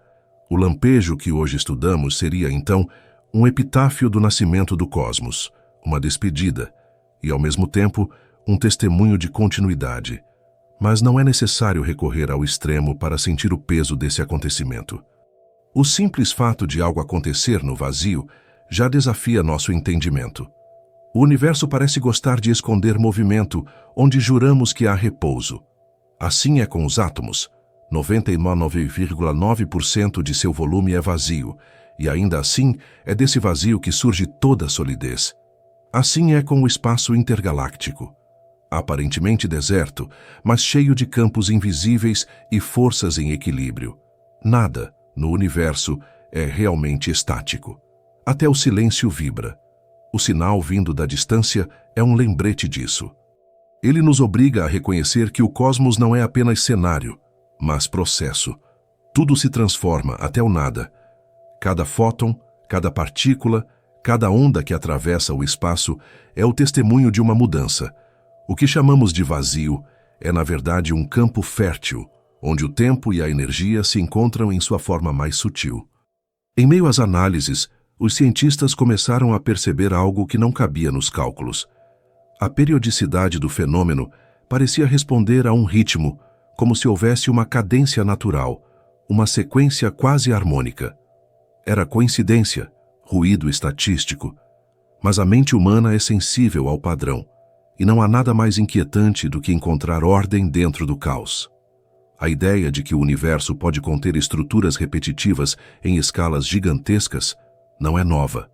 O lampejo que hoje estudamos seria, então, um epitáfio do nascimento do cosmos, uma despedida, e, ao mesmo tempo, um testemunho de continuidade. Mas não é necessário recorrer ao extremo para sentir o peso desse acontecimento. O simples fato de algo acontecer no vazio já desafia nosso entendimento. O universo parece gostar de esconder movimento onde juramos que há repouso. Assim é com os átomos. 99,9% de seu volume é vazio, e ainda assim é desse vazio que surge toda a solidez. Assim é com o espaço intergaláctico. Aparentemente deserto, mas cheio de campos invisíveis e forças em equilíbrio. Nada no universo é realmente estático. Até o silêncio vibra. O sinal vindo da distância é um lembrete disso. Ele nos obriga a reconhecer que o cosmos não é apenas cenário, mas processo. Tudo se transforma até o nada. Cada fóton, cada partícula, cada onda que atravessa o espaço é o testemunho de uma mudança. O que chamamos de vazio é, na verdade, um campo fértil, onde o tempo e a energia se encontram em sua forma mais sutil. Em meio às análises, os cientistas começaram a perceber algo que não cabia nos cálculos. A periodicidade do fenômeno parecia responder a um ritmo, como se houvesse uma cadência natural, uma sequência quase harmônica. Era coincidência, ruído estatístico, mas a mente humana é sensível ao padrão, e não há nada mais inquietante do que encontrar ordem dentro do caos. A ideia de que o universo pode conter estruturas repetitivas em escalas gigantescas não é nova.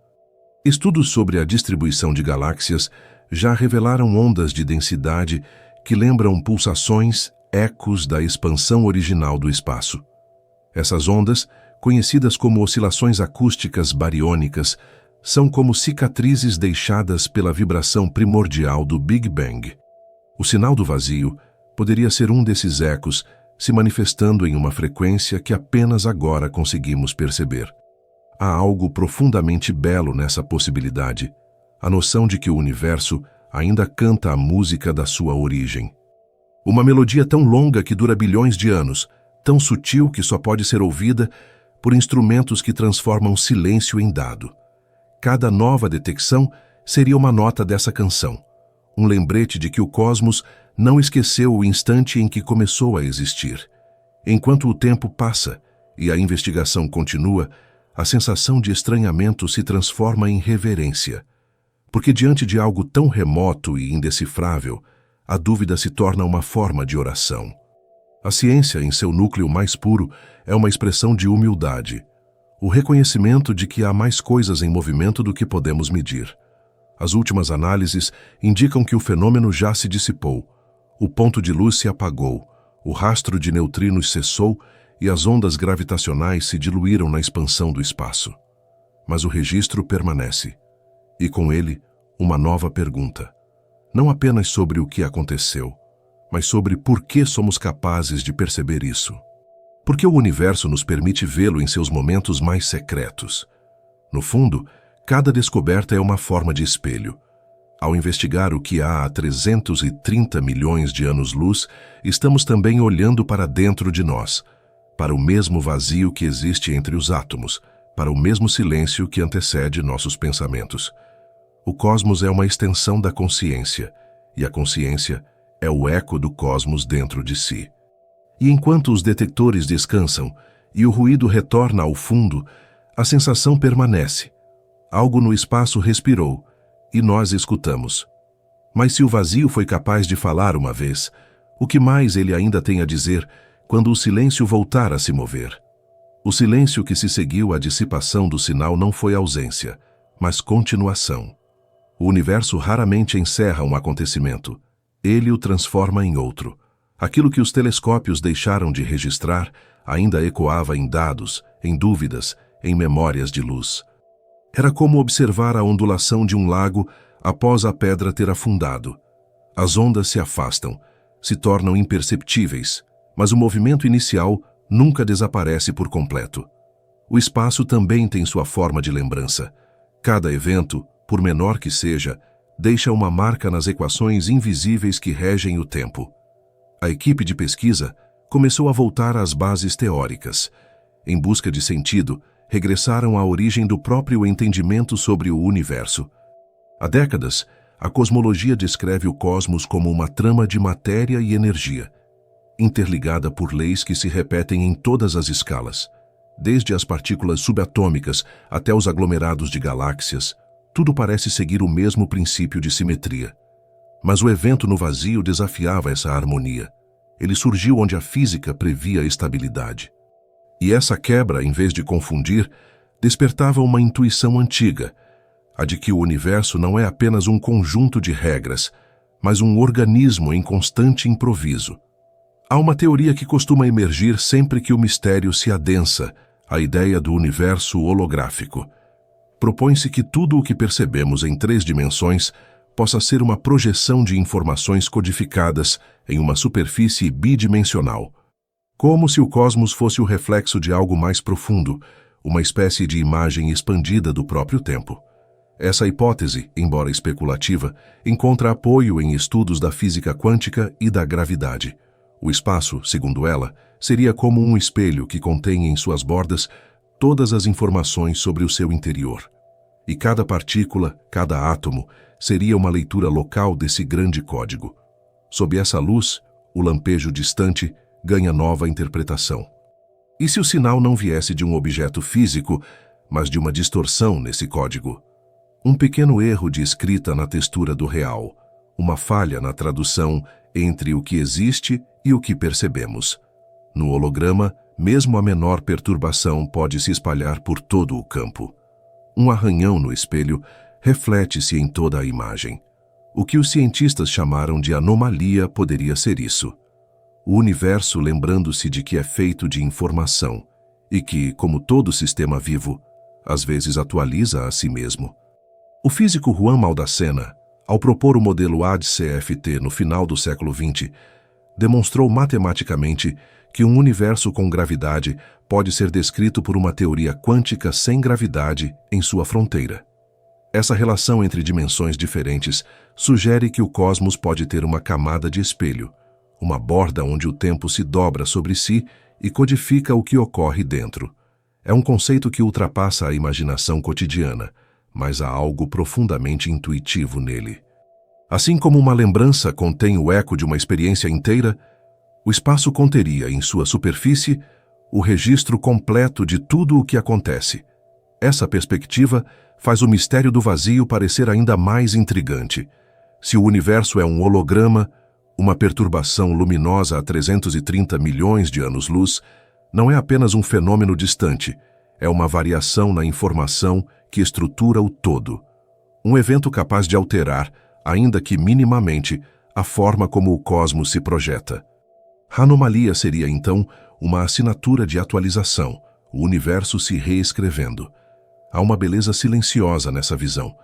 Estudos sobre a distribuição de galáxias já revelaram ondas de densidade que lembram pulsações, ecos da expansão original do espaço. Essas ondas, conhecidas como oscilações acústicas bariônicas, são como cicatrizes deixadas pela vibração primordial do Big Bang. O sinal do vazio poderia ser um desses ecos se manifestando em uma frequência que apenas agora conseguimos perceber. Há algo profundamente belo nessa possibilidade, a noção de que o universo ainda canta a música da sua origem. Uma melodia tão longa que dura bilhões de anos, tão sutil que só pode ser ouvida por instrumentos que transformam silêncio em dado. Cada nova detecção seria uma nota dessa canção, um lembrete de que o cosmos não esqueceu o instante em que começou a existir. Enquanto o tempo passa e a investigação continua, a sensação de estranhamento se transforma em reverência, porque diante de algo tão remoto e indecifrável, a dúvida se torna uma forma de oração. A ciência, em seu núcleo mais puro, é uma expressão de humildade, o reconhecimento de que há mais coisas em movimento do que podemos medir. As últimas análises indicam que o fenômeno já se dissipou, o ponto de luz se apagou, o rastro de neutrinos cessou e as ondas gravitacionais se diluíram na expansão do espaço. Mas o registro permanece, e com ele, uma nova pergunta. Não apenas sobre o que aconteceu, mas sobre por que somos capazes de perceber isso. Por que o universo nos permite vê-lo em seus momentos mais secretos? No fundo, cada descoberta é uma forma de espelho. Ao investigar o que há 330 milhões de anos-luz, estamos também olhando para dentro de nós, para o mesmo vazio que existe entre os átomos, para o mesmo silêncio que antecede nossos pensamentos. O cosmos é uma extensão da consciência, e a consciência é o eco do cosmos dentro de si. E enquanto os detectores descansam e o ruído retorna ao fundo, a sensação permanece. Algo no espaço respirou, e nós escutamos. Mas se o vazio foi capaz de falar uma vez, o que mais ele ainda tem a dizer quando o silêncio voltar a se mover? O silêncio que se seguiu à dissipação do sinal não foi ausência, mas continuação. O universo raramente encerra um acontecimento. ele o transforma em outro. Aquilo que os telescópios deixaram de registrar ainda ecoava em dados, em dúvidas, em memórias de luz. Era como observar a ondulação de um lago após a pedra ter afundado. As ondas se afastam, se tornam imperceptíveis, mas o movimento inicial nunca desaparece por completo. O espaço também tem sua forma de lembrança. Cada evento, por menor que seja, deixa uma marca nas equações invisíveis que regem o tempo. A equipe de pesquisa começou a voltar às bases teóricas. Em busca de sentido, regressaram à origem do próprio entendimento sobre o universo. Há décadas, a cosmologia descreve o cosmos como uma trama de matéria e energia, interligada por leis que se repetem em todas as escalas. Desde as partículas subatômicas até os aglomerados de galáxias, tudo parece seguir o mesmo princípio de simetria. Mas o evento no vazio desafiava essa harmonia. Ele surgiu onde a física previa estabilidade. E essa quebra, em vez de confundir, despertava uma intuição antiga, a de que o universo não é apenas um conjunto de regras, mas um organismo em constante improviso. Há uma teoria que costuma emergir sempre que o mistério se adensa, a ideia do universo holográfico. Propõe-se que tudo o que percebemos em 3 dimensões possa ser uma projeção de informações codificadas em uma superfície bidimensional. Como se o cosmos fosse o reflexo de algo mais profundo, uma espécie de imagem expandida do próprio tempo. Essa hipótese, embora especulativa, encontra apoio em estudos da física quântica e da gravidade. O espaço, segundo ela, seria como um espelho que contém em suas bordas todas as informações sobre o seu interior. E cada partícula, cada átomo, seria uma leitura local desse grande código. Sob essa luz, o lampejo distante ganha nova interpretação. E se o sinal não viesse de um objeto físico, mas de uma distorção nesse código? Um pequeno erro de escrita na textura do real, uma falha na tradução entre o que existe e o que percebemos. No holograma, mesmo a menor perturbação pode se espalhar por todo o campo. Um arranhão no espelho reflete-se em toda a imagem. O que os cientistas chamaram de anomalia poderia ser isso. O universo lembrando-se de que é feito de informação e que, como todo sistema vivo, às vezes atualiza a si mesmo. O físico Juan Maldacena, ao propor o modelo ADCFT no final do século XX, demonstrou matematicamente que um universo com gravidade pode ser descrito por uma teoria quântica sem gravidade em sua fronteira. Essa relação entre dimensões diferentes sugere que o cosmos pode ter uma camada de espelho, uma borda onde o tempo se dobra sobre si e codifica o que ocorre dentro. É um conceito que ultrapassa a imaginação cotidiana, mas há algo profundamente intuitivo nele. Assim como uma lembrança contém o eco de uma experiência inteira, o espaço conteria em sua superfície o registro completo de tudo o que acontece. Essa perspectiva faz o mistério do vazio parecer ainda mais intrigante. Se o universo é um holograma, uma perturbação luminosa a 330 milhões de anos-luz, não é apenas um fenômeno distante, é uma variação na informação que estrutura o todo. Um evento capaz de alterar, ainda que minimamente, a forma como o cosmos se projeta. A anomalia seria, então, uma assinatura de atualização, o universo se reescrevendo. Há uma beleza silenciosa nessa visão,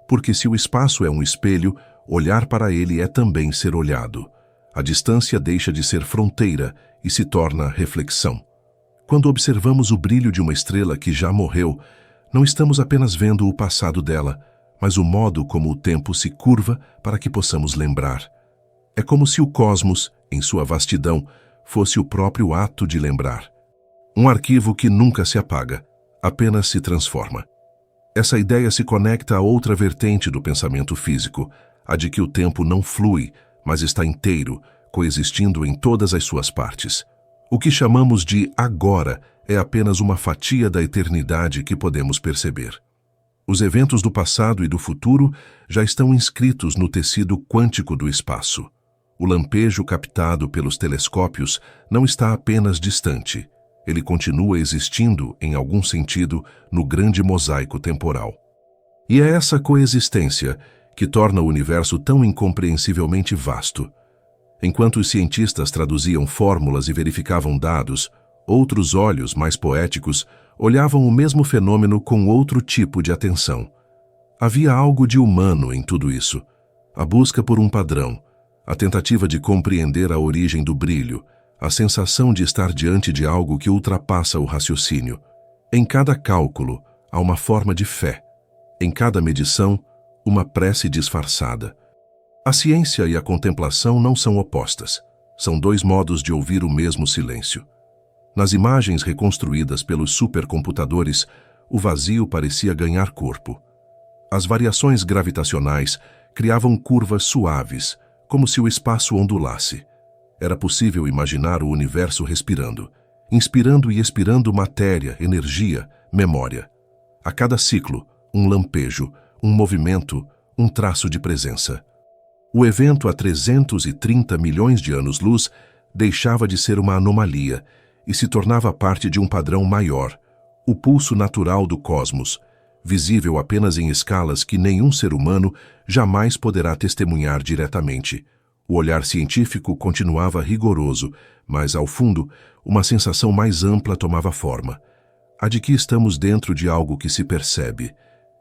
porque se o espaço é um espelho, olhar para ele é também ser olhado. A distância deixa de ser fronteira e se torna reflexão. Quando observamos o brilho de uma estrela que já morreu, não estamos apenas vendo o passado dela, mas o modo como o tempo se curva para que possamos lembrar. É como se o cosmos, em sua vastidão, fosse o próprio ato de lembrar. Um arquivo que nunca se apaga, apenas se transforma. Essa ideia se conecta a outra vertente do pensamento físico, a de que o tempo não flui, mas está inteiro, coexistindo em todas as suas partes. O que chamamos de agora é apenas uma fatia da eternidade que podemos perceber. Os eventos do passado e do futuro já estão inscritos no tecido quântico do espaço. O lampejo captado pelos telescópios não está apenas distante. Ele continua existindo, em algum sentido, no grande mosaico temporal. E é essa coexistência que torna o universo tão incompreensivelmente vasto. Enquanto os cientistas traduziam fórmulas e verificavam dados, outros olhos, mais poéticos, olhavam o mesmo fenômeno com outro tipo de atenção. Havia algo de humano em tudo isso. A busca por um padrão, a tentativa de compreender a origem do brilho, a sensação de estar diante de algo que ultrapassa o raciocínio. Em cada cálculo, há uma forma de fé. Em cada medição, uma prece disfarçada. A ciência e a contemplação não são opostas. São dois modos de ouvir o mesmo silêncio. Nas imagens reconstruídas pelos supercomputadores, o vazio parecia ganhar corpo. As variações gravitacionais criavam curvas suaves, como se o espaço ondulasse. Era possível imaginar o universo respirando, inspirando e expirando matéria, energia, memória. A cada ciclo, um lampejo, um movimento, um traço de presença. O evento há 330 milhões de anos-luz deixava de ser uma anomalia e se tornava parte de um padrão maior, o pulso natural do cosmos, visível apenas em escalas que nenhum ser humano jamais poderá testemunhar diretamente. O olhar científico continuava rigoroso, mas, ao fundo, uma sensação mais ampla tomava forma. A de que estamos dentro de algo que se percebe,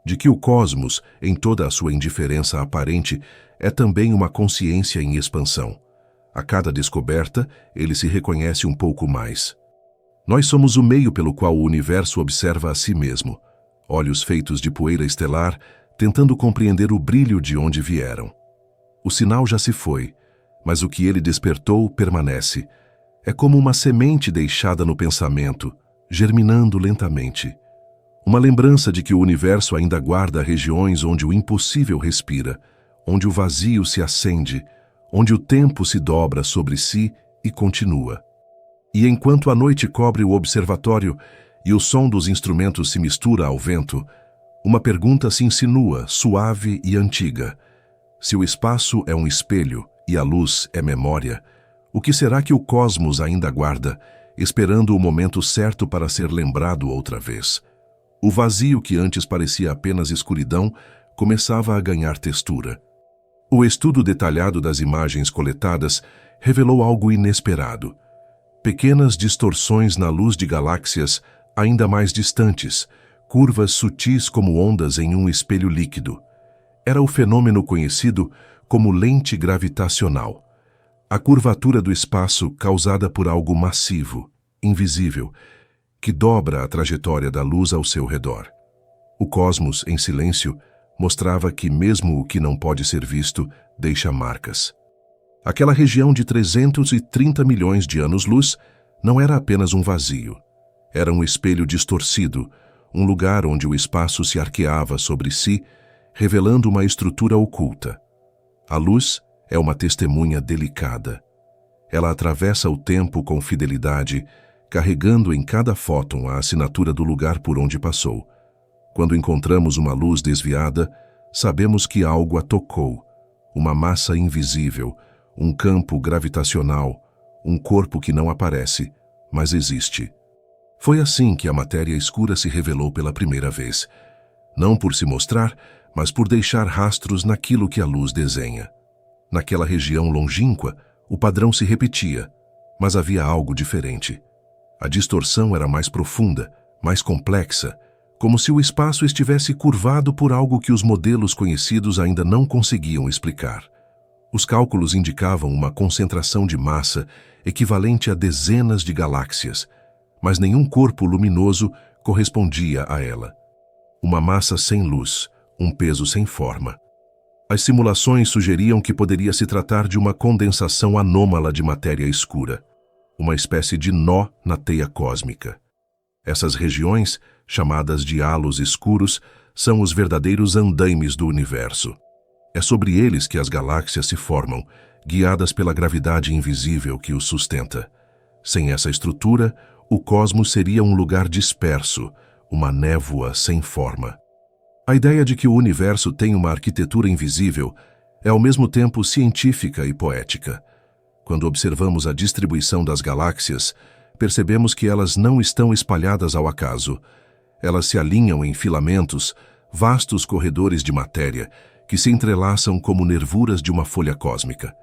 de que o cosmos, em toda a sua indiferença aparente, é também uma consciência em expansão. A cada descoberta, ele se reconhece um pouco mais. Nós somos o meio pelo qual o universo observa a si mesmo, olhos feitos de poeira estelar, tentando compreender o brilho de onde vieram. O sinal já se foi, mas o que ele despertou permanece. É como uma semente deixada no pensamento, germinando lentamente. Uma lembrança de que o universo ainda guarda regiões onde o impossível respira, onde o vazio se acende, onde o tempo se dobra sobre si e continua. E enquanto a noite cobre o observatório e o som dos instrumentos se mistura ao vento, uma pergunta se insinua, suave e antiga. Se o espaço é um espelho e a luz é memória, o que será que o cosmos ainda guarda, esperando o momento certo para ser lembrado outra vez? O vazio que antes parecia apenas escuridão começava a ganhar textura. O estudo detalhado das imagens coletadas revelou algo inesperado. Pequenas distorções na luz de galáxias ainda mais distantes, curvas sutis como ondas em um espelho líquido. Era o fenômeno conhecido como lente gravitacional. A curvatura do espaço causada por algo massivo, invisível, que dobra a trajetória da luz ao seu redor. O cosmos, em silêncio, mostrava que mesmo o que não pode ser visto deixa marcas. Aquela região de 330 milhões de anos-luz não era apenas um vazio. Era um espelho distorcido, um lugar onde o espaço se arqueava sobre si, revelando uma estrutura oculta. A luz é uma testemunha delicada. Ela atravessa o tempo com fidelidade, carregando em cada fóton a assinatura do lugar por onde passou. Quando encontramos uma luz desviada, sabemos que algo a tocou, uma massa invisível, um campo gravitacional, um corpo que não aparece, mas existe. Foi assim que a matéria escura se revelou pela primeira vez, não por se mostrar, mas por deixar rastros naquilo que a luz desenha. Naquela região longínqua, o padrão se repetia, mas havia algo diferente. A distorção era mais profunda, mais complexa, como se o espaço estivesse curvado por algo que os modelos conhecidos ainda não conseguiam explicar. Os cálculos indicavam uma concentração de massa equivalente a dezenas de galáxias, mas nenhum corpo luminoso correspondia a ela. Uma massa sem luz, um peso sem forma. As simulações sugeriam que poderia se tratar de uma condensação anômala de matéria escura, uma espécie de nó na teia cósmica. Essas regiões, chamadas de halos escuros, são os verdadeiros andaimes do universo. É sobre eles que as galáxias se formam, guiadas pela gravidade invisível que os sustenta. Sem essa estrutura, o cosmos seria um lugar disperso, uma névoa sem forma. A ideia de que o universo tem uma arquitetura invisível é ao mesmo tempo científica e poética. Quando observamos a distribuição das galáxias, percebemos que elas não estão espalhadas ao acaso. Elas se alinham em filamentos, vastos corredores de matéria, que se entrelaçam como nervuras de uma folha cósmica.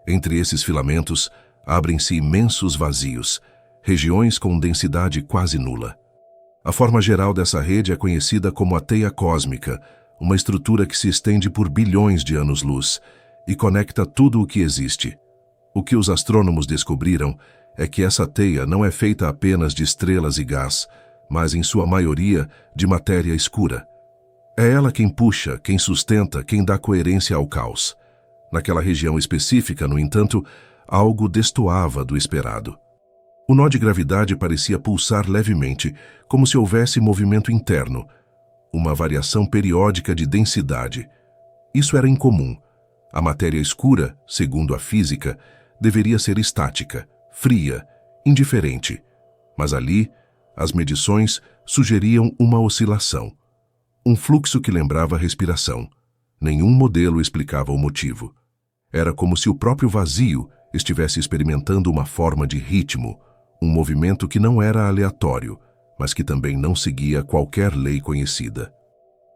Entre esses filamentos, abrem-se imensos vazios, regiões com densidade quase nula. A forma geral dessa rede é conhecida como a teia cósmica, uma estrutura que se estende por bilhões de anos-luz e conecta tudo o que existe. O que os astrônomos descobriram é que essa teia não é feita apenas de estrelas e gás, mas, em sua maioria, de matéria escura. É ela quem puxa, quem sustenta, quem dá coerência ao caos. Naquela região específica, no entanto, algo destoava do esperado. O nó de gravidade parecia pulsar levemente, como se houvesse movimento interno, uma variação periódica de densidade. Isso era incomum. A matéria escura, segundo a física, deveria ser estática, fria, indiferente. Mas ali, as medições sugeriam uma oscilação. Um fluxo que lembrava respiração. Nenhum modelo explicava o motivo. Era como se o próprio vazio estivesse experimentando uma forma de ritmo, um movimento que não era aleatório, mas que também não seguia qualquer lei conhecida.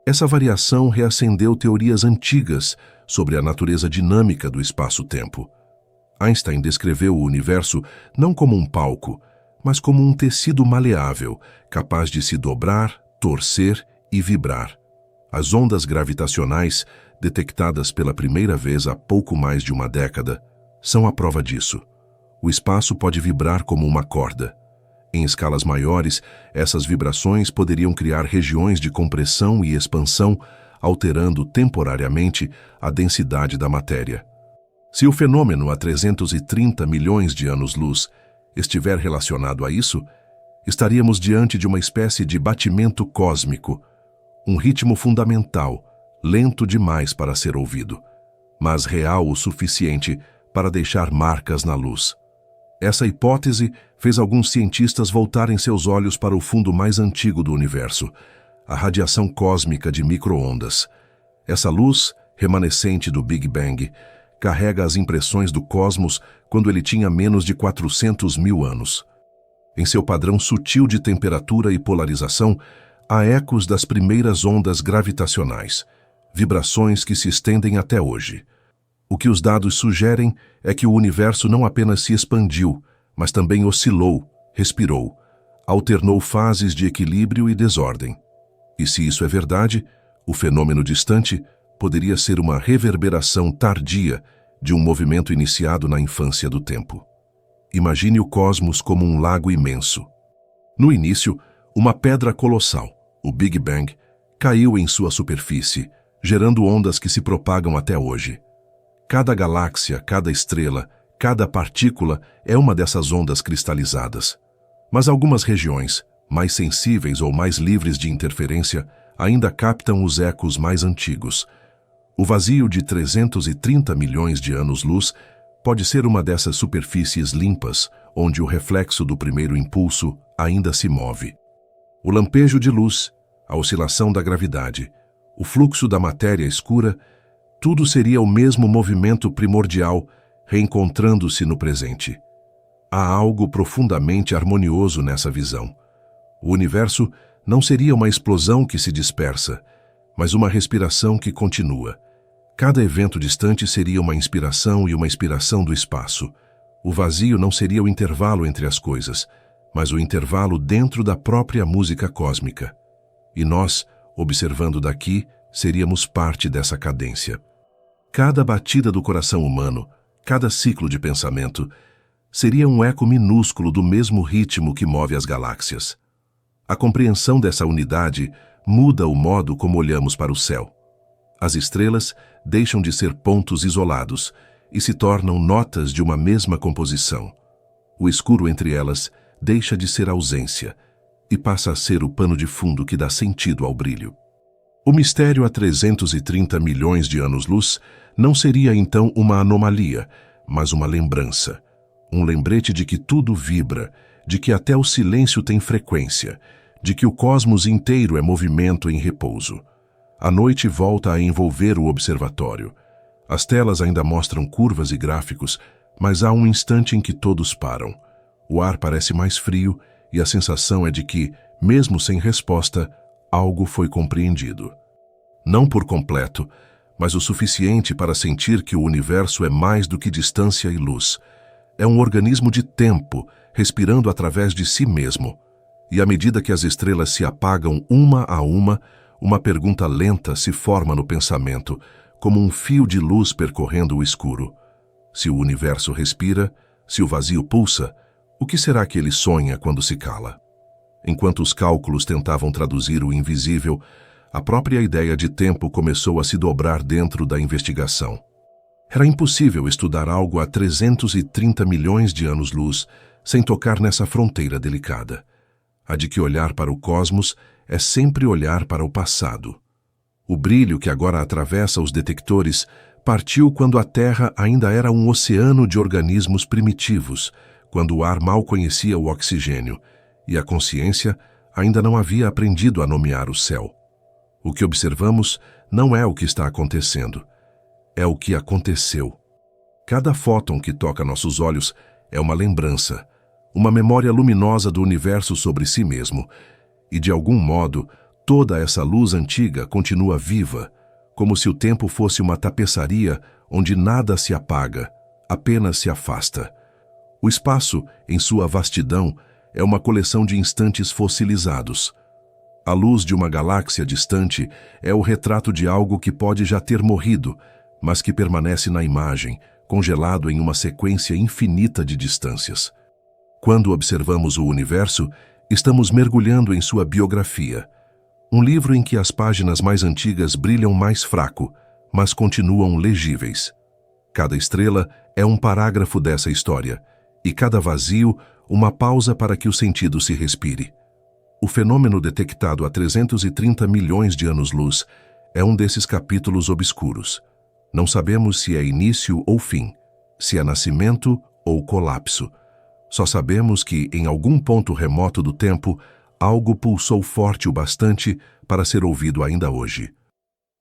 Essa variação reacendeu teorias antigas sobre a natureza dinâmica do espaço-tempo. Einstein descreveu o universo não como um palco, mas como um tecido maleável, capaz de se dobrar, torcer e vibrar. As ondas gravitacionais, detectadas pela primeira vez há pouco mais de uma década, são a prova disso. O espaço pode vibrar como uma corda. Em escalas maiores, essas vibrações poderiam criar regiões de compressão e expansão, alterando temporariamente a densidade da matéria. Se o fenômeno há 330 milhões de anos-luz estiver relacionado a isso, estaríamos diante de uma espécie de batimento cósmico, um ritmo fundamental, lento demais para ser ouvido, mas real o suficiente para deixar marcas na luz. Essa hipótese fez alguns cientistas voltarem seus olhos para o fundo mais antigo do universo, a radiação cósmica de micro-ondas. Essa luz, remanescente do Big Bang, carrega as impressões do cosmos quando ele tinha menos de 400 mil anos. Em seu padrão sutil de temperatura e polarização, há ecos das primeiras ondas gravitacionais, vibrações que se estendem até hoje. O que os dados sugerem é que o universo não apenas se expandiu, mas também oscilou, respirou, alternou fases de equilíbrio e desordem. E se isso é verdade, o fenômeno distante poderia ser uma reverberação tardia de um movimento iniciado na infância do tempo. Imagine o cosmos como um lago imenso. No início, uma pedra colossal, o Big Bang, caiu em sua superfície, gerando ondas que se propagam até hoje. Cada galáxia, cada estrela, cada partícula é uma dessas ondas cristalizadas. Mas algumas regiões, mais sensíveis ou mais livres de interferência, ainda captam os ecos mais antigos. O vazio de 330 milhões de anos-luz pode ser uma dessas superfícies limpas, onde o reflexo do primeiro impulso ainda se move. O lampejo de luz, a oscilação da gravidade, o fluxo da matéria escura, tudo seria o mesmo movimento primordial, reencontrando-se no presente. Há algo profundamente harmonioso nessa visão. O universo não seria uma explosão que se dispersa, mas uma respiração que continua. Cada evento distante seria uma inspiração e uma expiração do espaço. O vazio não seria o intervalo entre as coisas, mas o intervalo dentro da própria música cósmica. E nós, observando daqui, seríamos parte dessa cadência. Cada batida do coração humano, cada ciclo de pensamento, seria um eco minúsculo do mesmo ritmo que move as galáxias. A compreensão dessa unidade muda o modo como olhamos para o céu. As estrelas deixam de ser pontos isolados e se tornam notas de uma mesma composição. O escuro entre elas deixa de ser ausência e passa a ser o pano de fundo que dá sentido ao brilho. O mistério há 330 milhões de anos-luz não seria então uma anomalia, mas uma lembrança. Um lembrete de que tudo vibra, de que até o silêncio tem frequência, de que o cosmos inteiro é movimento em repouso. A noite volta a envolver o observatório. As telas ainda mostram curvas e gráficos, mas há um instante em que todos param. O ar parece mais frio e a sensação é de que, mesmo sem resposta, algo foi compreendido. Não por completo, mas o suficiente para sentir que o universo é mais do que distância e luz. É um organismo de tempo, respirando através de si mesmo. E à medida que as estrelas se apagam uma a uma pergunta lenta se forma no pensamento, como um fio de luz percorrendo o escuro. Se o universo respira, se o vazio pulsa, o que será que ele sonha quando se cala? Enquanto os cálculos tentavam traduzir o invisível, a própria ideia de tempo começou a se dobrar dentro da investigação. Era impossível estudar algo a 330 milhões de anos-luz sem tocar nessa fronteira delicada. A de que olhar para o cosmos é sempre olhar para o passado. O brilho que agora atravessa os detectores partiu quando a Terra ainda era um oceano de organismos primitivos, quando o ar mal conhecia o oxigênio, e a consciência ainda não havia aprendido a nomear o céu. O que observamos não é o que está acontecendo, é o que aconteceu. Cada fóton que toca nossos olhos é uma lembrança, uma memória luminosa do universo sobre si mesmo, e de algum modo, toda essa luz antiga continua viva, como se o tempo fosse uma tapeçaria onde nada se apaga, apenas se afasta. O espaço, em sua vastidão, é uma coleção de instantes fossilizados. A luz de uma galáxia distante é o retrato de algo que pode já ter morrido, mas que permanece na imagem, congelado em uma sequência infinita de distâncias. Quando observamos o universo, estamos mergulhando em sua biografia. Um livro em que as páginas mais antigas brilham mais fraco, mas continuam legíveis. Cada estrela é um parágrafo dessa história, e cada vazio, uma pausa para que o sentido se respire. O fenômeno detectado a 330 milhões de anos-luz é um desses capítulos obscuros. Não sabemos se é início ou fim, se é nascimento ou colapso. Só sabemos que, em algum ponto remoto do tempo, algo pulsou forte o bastante para ser ouvido ainda hoje.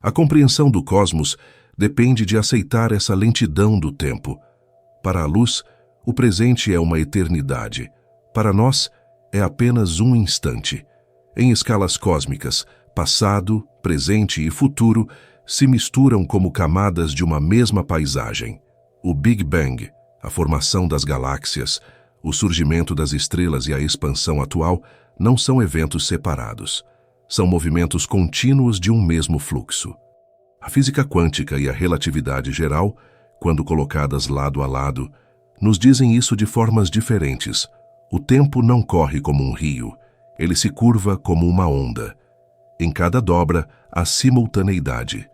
A compreensão do cosmos depende de aceitar essa lentidão do tempo. Para a luz, o presente é uma eternidade. Para nós, é apenas um instante. Em escalas cósmicas, passado, presente e futuro se misturam como camadas de uma mesma paisagem. O Big Bang, a formação das galáxias, o surgimento das estrelas e a expansão atual não são eventos separados. São movimentos contínuos de um mesmo fluxo. A física quântica e a relatividade geral, quando colocadas lado a lado, nos dizem isso de formas diferentes. O tempo não corre como um rio, ele se curva como uma onda. Em cada dobra, há simultaneidade.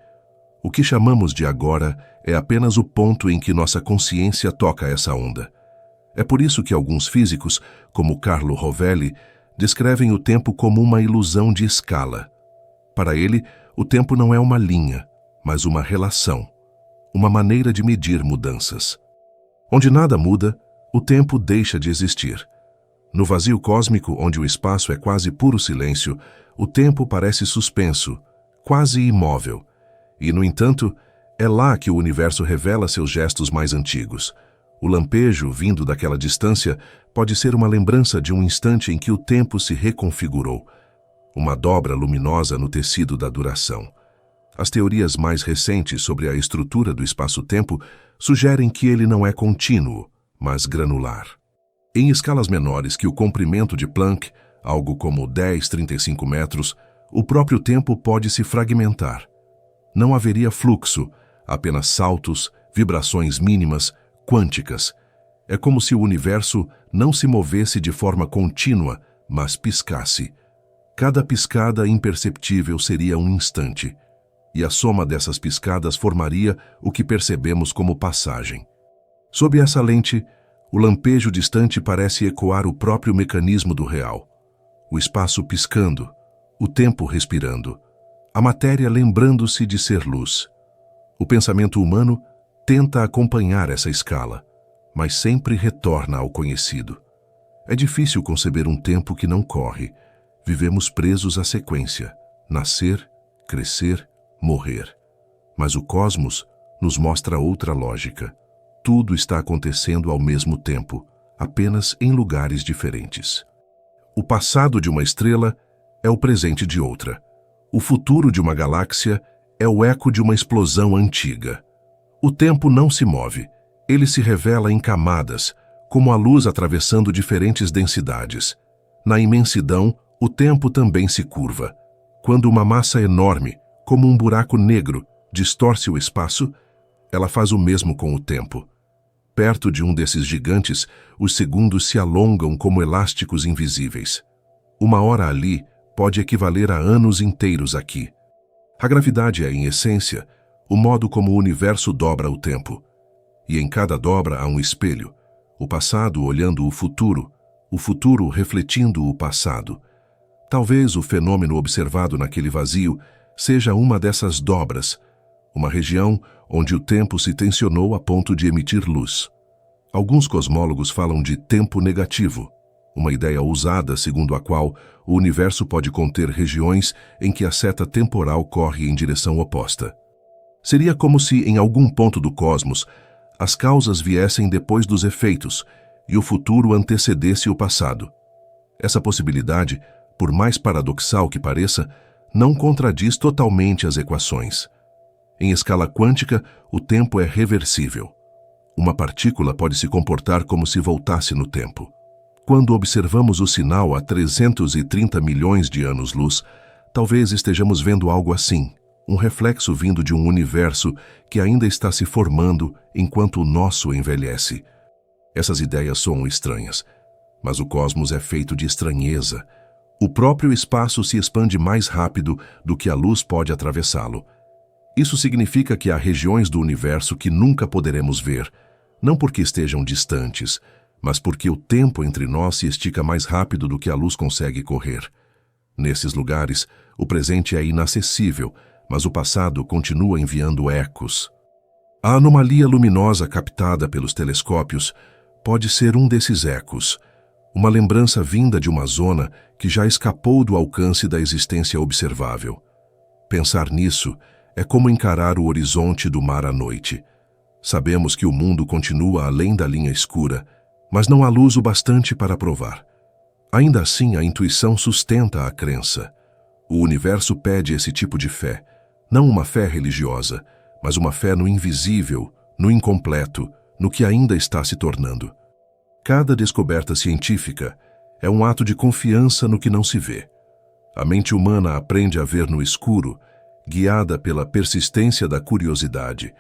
O que chamamos de agora é apenas o ponto em que nossa consciência toca essa onda. É por isso que alguns físicos, como Carlo Rovelli, descrevem o tempo como uma ilusão de escala. Para ele, o tempo não é uma linha, mas uma relação, uma maneira de medir mudanças. Onde nada muda, o tempo deixa de existir. No vazio cósmico, onde o espaço é quase puro silêncio, o tempo parece suspenso, quase imóvel. E, no entanto, é lá que o universo revela seus gestos mais antigos. O lampejo, vindo daquela distância, pode ser uma lembrança de um instante em que o tempo se reconfigurou, uma dobra luminosa no tecido da duração. As teorias mais recentes sobre a estrutura do espaço-tempo sugerem que ele não é contínuo, mas granular. Em escalas menores que o comprimento de Planck, algo como 10-35 metros, o próprio tempo pode se fragmentar. Não haveria fluxo, apenas saltos, vibrações mínimas, quânticas. É como se o universo não se movesse de forma contínua, mas piscasse. Cada piscada imperceptível seria um instante, e a soma dessas piscadas formaria o que percebemos como passagem. Sob essa lente, o lampejo distante parece ecoar o próprio mecanismo do real. O espaço piscando, o tempo respirando, a matéria lembrando-se de ser luz. O pensamento humano tenta acompanhar essa escala, mas sempre retorna ao conhecido. É difícil conceber um tempo que não corre. Vivemos presos à sequência: nascer, crescer, morrer. Mas o cosmos nos mostra outra lógica. Tudo está acontecendo ao mesmo tempo, apenas em lugares diferentes. O passado de uma estrela é o presente de outra. O futuro de uma galáxia é o eco de uma explosão antiga. O tempo não se move, ele se revela em camadas, como a luz atravessando diferentes densidades. Na imensidão, o tempo também se curva. Quando uma massa enorme, como um buraco negro, distorce o espaço, ela faz o mesmo com o tempo. Perto de um desses gigantes, os segundos se alongam como elásticos invisíveis. Uma hora ali pode equivaler a anos inteiros aqui. A gravidade é, em essência, o modo como o universo dobra o tempo. E em cada dobra há um espelho, o passado olhando o futuro refletindo o passado. Talvez o fenômeno observado naquele vazio seja uma dessas dobras, uma região onde o tempo se tensionou a ponto de emitir luz. Alguns cosmólogos falam de tempo negativo, uma ideia ousada segundo a qual o universo pode conter regiões em que a seta temporal corre em direção oposta. Seria como se, em algum ponto do cosmos, as causas viessem depois dos efeitos e o futuro antecedesse o passado. Essa possibilidade, por mais paradoxal que pareça, não contradiz totalmente as equações. Em escala quântica, o tempo é reversível. Uma partícula pode se comportar como se voltasse no tempo. Quando observamos o sinal a 330 milhões de anos-luz, talvez estejamos vendo algo assim, um reflexo vindo de um universo que ainda está se formando enquanto o nosso envelhece. Essas ideias soam estranhas, mas o cosmos é feito de estranheza. O próprio espaço se expande mais rápido do que a luz pode atravessá-lo. Isso significa que há regiões do universo que nunca poderemos ver, não porque estejam distantes, mas porque o tempo entre nós se estica mais rápido do que a luz consegue correr. Nesses lugares, o presente é inacessível, mas o passado continua enviando ecos. A anomalia luminosa captada pelos telescópios pode ser um desses ecos, uma lembrança vinda de uma zona que já escapou do alcance da existência observável. Pensar nisso é como encarar o horizonte do mar à noite. Sabemos que o mundo continua além da linha escura, mas não há luz o bastante para provar. Ainda assim, a intuição sustenta a crença. O universo pede esse tipo de fé, não uma fé religiosa, mas uma fé no invisível, no incompleto, no que ainda está se tornando. Cada descoberta científica é um ato de confiança no que não se vê. A mente humana aprende a ver no escuro, guiada pela persistência da curiosidade.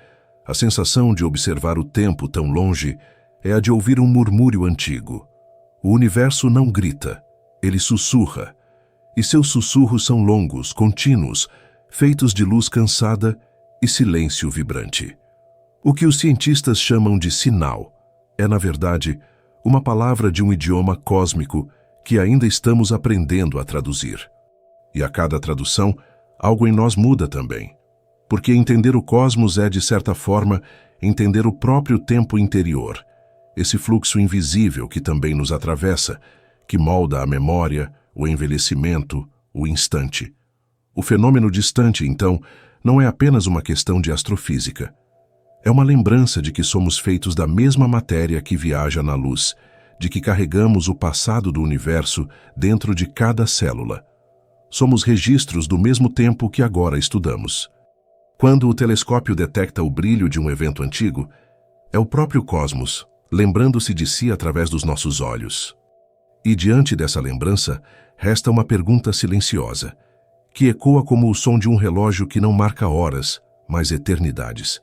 A sensação de observar o tempo tão longe é a de ouvir um murmúrio antigo. O universo não grita, ele sussurra. E seus sussurros são longos, contínuos, feitos de luz cansada e silêncio vibrante. O que os cientistas chamam de sinal é, na verdade, uma palavra de um idioma cósmico que ainda estamos aprendendo a traduzir. E a cada tradução, algo em nós muda também. Porque entender o cosmos é, de certa forma, entender o próprio tempo interior, esse fluxo invisível que também nos atravessa, que molda a memória, o envelhecimento, o instante. O fenômeno distante, então, não é apenas uma questão de astrofísica. É uma lembrança de que somos feitos da mesma matéria que viaja na luz, de que carregamos o passado do universo dentro de cada célula. Somos registros do mesmo tempo que agora estudamos. Quando o telescópio detecta o brilho de um evento antigo, é o próprio cosmos, lembrando-se de si através dos nossos olhos. E diante dessa lembrança, resta uma pergunta silenciosa, que ecoa como o som de um relógio que não marca horas, mas eternidades.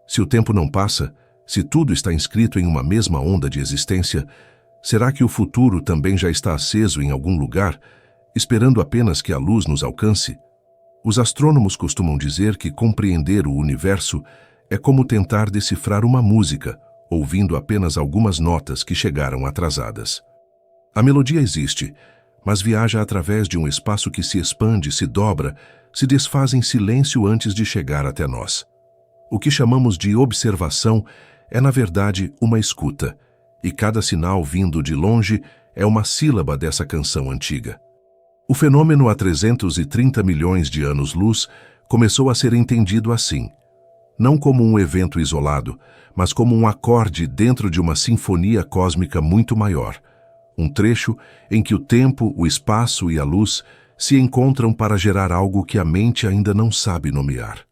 Se o tempo não passa, se tudo está inscrito em uma mesma onda de existência, será que o futuro também já está aceso em algum lugar, esperando apenas que a luz nos alcance? Os astrônomos costumam dizer que compreender o universo é como tentar decifrar uma música, ouvindo apenas algumas notas que chegaram atrasadas. A melodia existe, mas viaja através de um espaço que se expande, se dobra, se desfaz em silêncio antes de chegar até nós. O que chamamos de observação é, na verdade, uma escuta, e cada sinal vindo de longe é uma sílaba dessa canção antiga. O fenômeno há 330 milhões de anos-luz começou a ser entendido assim, não como um evento isolado, mas como um acorde dentro de uma sinfonia cósmica muito maior, um trecho em que o tempo, o espaço e a luz se encontram para gerar algo que a mente ainda não sabe nomear.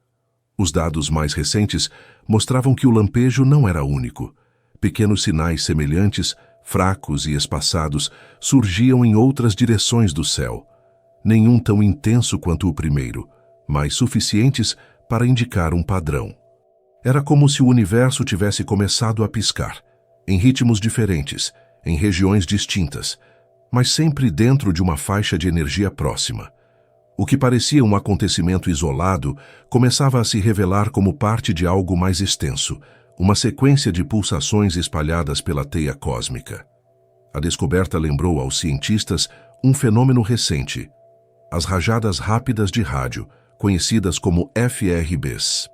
Os dados mais recentes mostravam que o lampejo não era único. Pequenos sinais semelhantes, fracos e espaçados, surgiam em outras direções do céu. Nenhum tão intenso quanto o primeiro, mas suficientes para indicar um padrão. Era como se o universo tivesse começado a piscar, em ritmos diferentes, em regiões distintas, mas sempre dentro de uma faixa de energia próxima. O que parecia um acontecimento isolado começava a se revelar como parte de algo mais extenso, uma sequência de pulsações espalhadas pela teia cósmica. A descoberta lembrou aos cientistas um fenômeno recente: as rajadas rápidas de rádio, conhecidas como FRBs.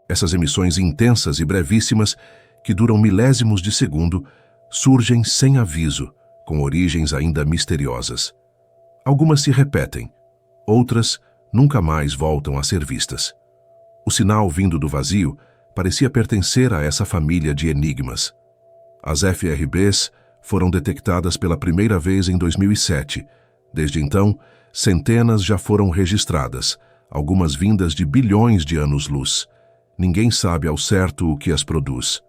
Essas emissões intensas e brevíssimas, que duram milésimos de segundo, surgem sem aviso, com origens ainda misteriosas. Algumas se repetem, outras nunca mais voltam a ser vistas. O sinal vindo do vazio parecia pertencer a essa família de enigmas. As FRBs foram detectadas pela primeira vez em 2007. Desde então, centenas já foram registradas, algumas vindas de bilhões de anos-luz. Ninguém sabe ao certo o que as produz.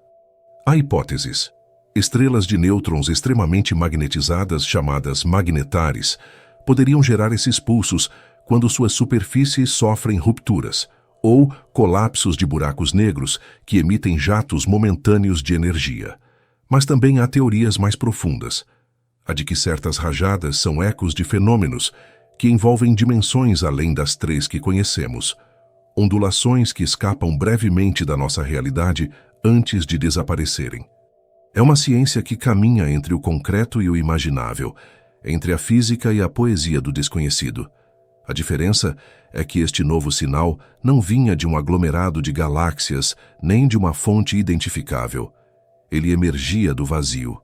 Há hipóteses. Estrelas de nêutrons extremamente magnetizadas, chamadas magnetares, poderiam gerar esses pulsos quando suas superfícies sofrem rupturas, ou colapsos de buracos negros que emitem jatos momentâneos de energia. Mas também há teorias mais profundas, a de que certas rajadas são ecos de fenômenos que envolvem dimensões além das 3 que conhecemos, ondulações que escapam brevemente da nossa realidade antes de desaparecerem. É uma ciência que caminha entre o concreto e o imaginável, entre a física e a poesia do desconhecido. A diferença é que este novo sinal não vinha de um aglomerado de galáxias nem de uma fonte identificável. Ele emergia do vazio,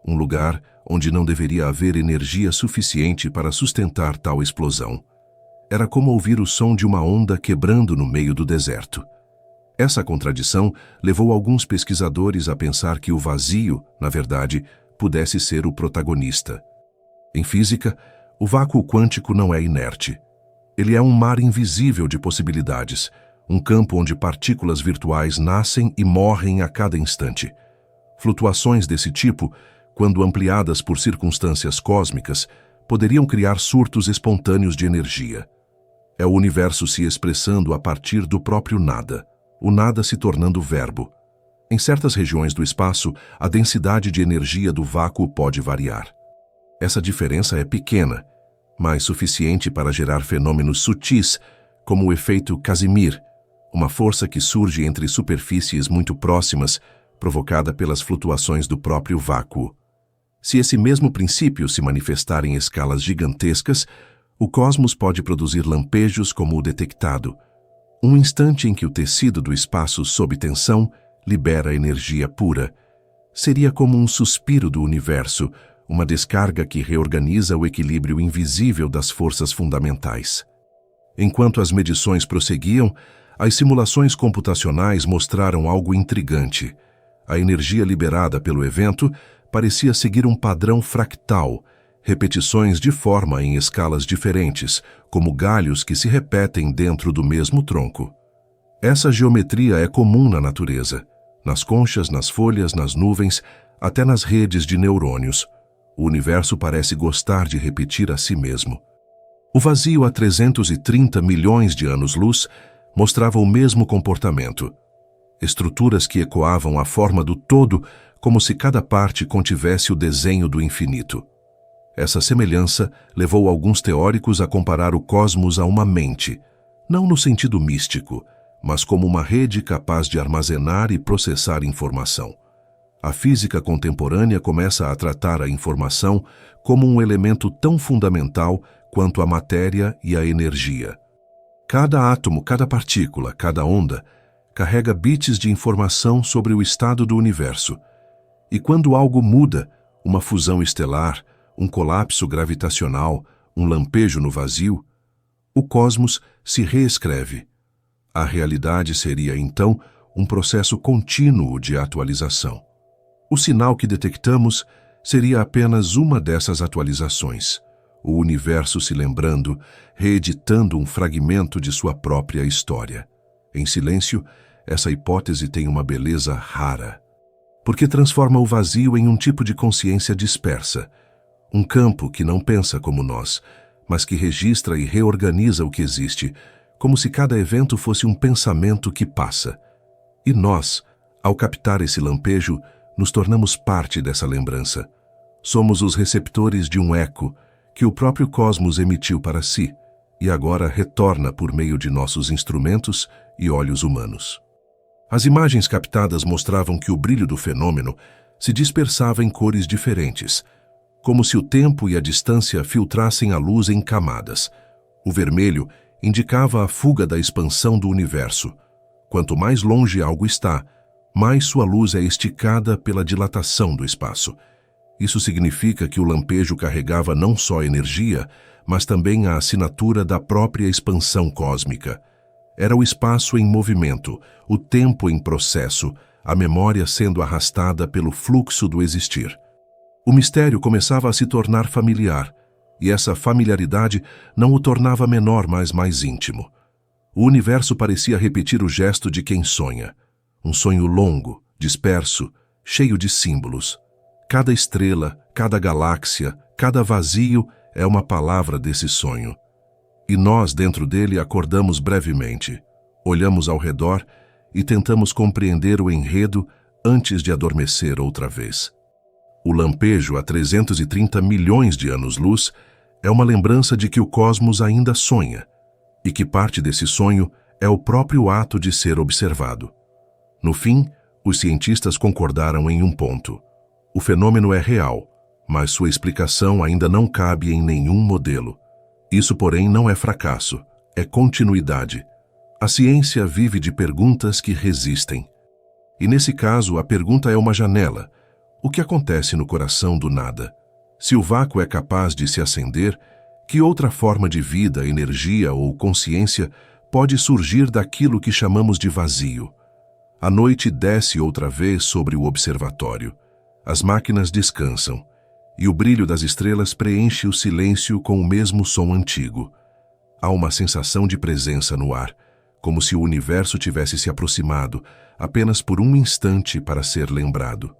um lugar onde não deveria haver energia suficiente para sustentar tal explosão. Era como ouvir o som de uma onda quebrando no meio do deserto. Essa contradição levou alguns pesquisadores a pensar que o vazio, na verdade, pudesse ser o protagonista. Em física, o vácuo quântico não é inerte. Ele é um mar invisível de possibilidades, um campo onde partículas virtuais nascem e morrem a cada instante. Flutuações desse tipo, quando ampliadas por circunstâncias cósmicas, poderiam criar surtos espontâneos de energia. É o universo se expressando a partir do próprio nada, o nada se tornando verbo. Em certas regiões do espaço, a densidade de energia do vácuo pode variar. Essa diferença é pequena, mas suficiente para gerar fenômenos sutis, como o efeito Casimir, uma força que surge entre superfícies muito próximas, provocada pelas flutuações do próprio vácuo. Se esse mesmo princípio se manifestar em escalas gigantescas, o cosmos pode produzir lampejos como o detectado, um instante em que o tecido do espaço sob tensão libera energia pura. Seria como um suspiro do universo, uma descarga que reorganiza o equilíbrio invisível das forças fundamentais. Enquanto as medições prosseguiam, as simulações computacionais mostraram algo intrigante. A energia liberada pelo evento parecia seguir um padrão fractal, repetições de forma em escalas diferentes, como galhos que se repetem dentro do mesmo tronco. Essa geometria é comum na natureza, nas conchas, nas folhas, nas nuvens, até nas redes de neurônios. O universo parece gostar de repetir a si mesmo. O vazio há 330 milhões de anos-luz mostrava o mesmo comportamento. Estruturas que ecoavam a forma do todo, como se cada parte contivesse o desenho do infinito. Essa semelhança levou alguns teóricos a comparar o cosmos a uma mente, não no sentido místico, mas como uma rede capaz de armazenar e processar informação. A física contemporânea começa a tratar a informação como um elemento tão fundamental quanto a matéria e a energia. Cada átomo, cada partícula, cada onda carrega bits de informação sobre o estado do universo. E quando algo muda, uma fusão estelar, um colapso gravitacional, um lampejo no vazio, o cosmos se reescreve. A realidade seria, então, um processo contínuo de atualização. O sinal que detectamos seria apenas uma dessas atualizações, o universo se lembrando, reeditando um fragmento de sua própria história. Em silêncio, essa hipótese tem uma beleza rara, porque transforma o vazio em um tipo de consciência dispersa, um campo que não pensa como nós, mas que registra e reorganiza o que existe, como se cada evento fosse um pensamento que passa. E nós, ao captar esse lampejo, nos tornamos parte dessa lembrança. Somos os receptores de um eco que o próprio cosmos emitiu para si, e agora retorna por meio de nossos instrumentos e olhos humanos. As imagens captadas mostravam que o brilho do fenômeno se dispersava em cores diferentes, como se o tempo e a distância filtrassem a luz em camadas. O vermelho indicava a fuga da expansão do universo. Quanto mais longe algo está, mais sua luz é esticada pela dilatação do espaço. Isso significa que o lampejo carregava não só energia, mas também a assinatura da própria expansão cósmica. Era o espaço em movimento, o tempo em processo, a memória sendo arrastada pelo fluxo do existir. O mistério começava a se tornar familiar, e essa familiaridade não o tornava menor, mas mais íntimo. O universo parecia repetir o gesto de quem sonha. Um sonho longo, disperso, cheio de símbolos. Cada estrela, cada galáxia, cada vazio é uma palavra desse sonho. E nós, dentro dele, acordamos brevemente. Olhamos ao redor e tentamos compreender o enredo antes de adormecer outra vez. O lampejo, a 330 milhões de anos-luz, é uma lembrança de que o cosmos ainda sonha, e que parte desse sonho é o próprio ato de ser observado. No fim, os cientistas concordaram em um ponto. O fenômeno é real, mas sua explicação ainda não cabe em nenhum modelo. Isso, porém, não é fracasso, é continuidade. A ciência vive de perguntas que resistem. E nesse caso, a pergunta é uma janela. O que acontece no coração do nada? Se o vácuo é capaz de se acender, que outra forma de vida, energia ou consciência pode surgir daquilo que chamamos de vazio? A noite desce outra vez sobre o observatório. As máquinas descansam, e o brilho das estrelas preenche o silêncio com o mesmo som antigo. Há uma sensação de presença no ar, como se o universo tivesse se aproximado, apenas por um instante para ser lembrado.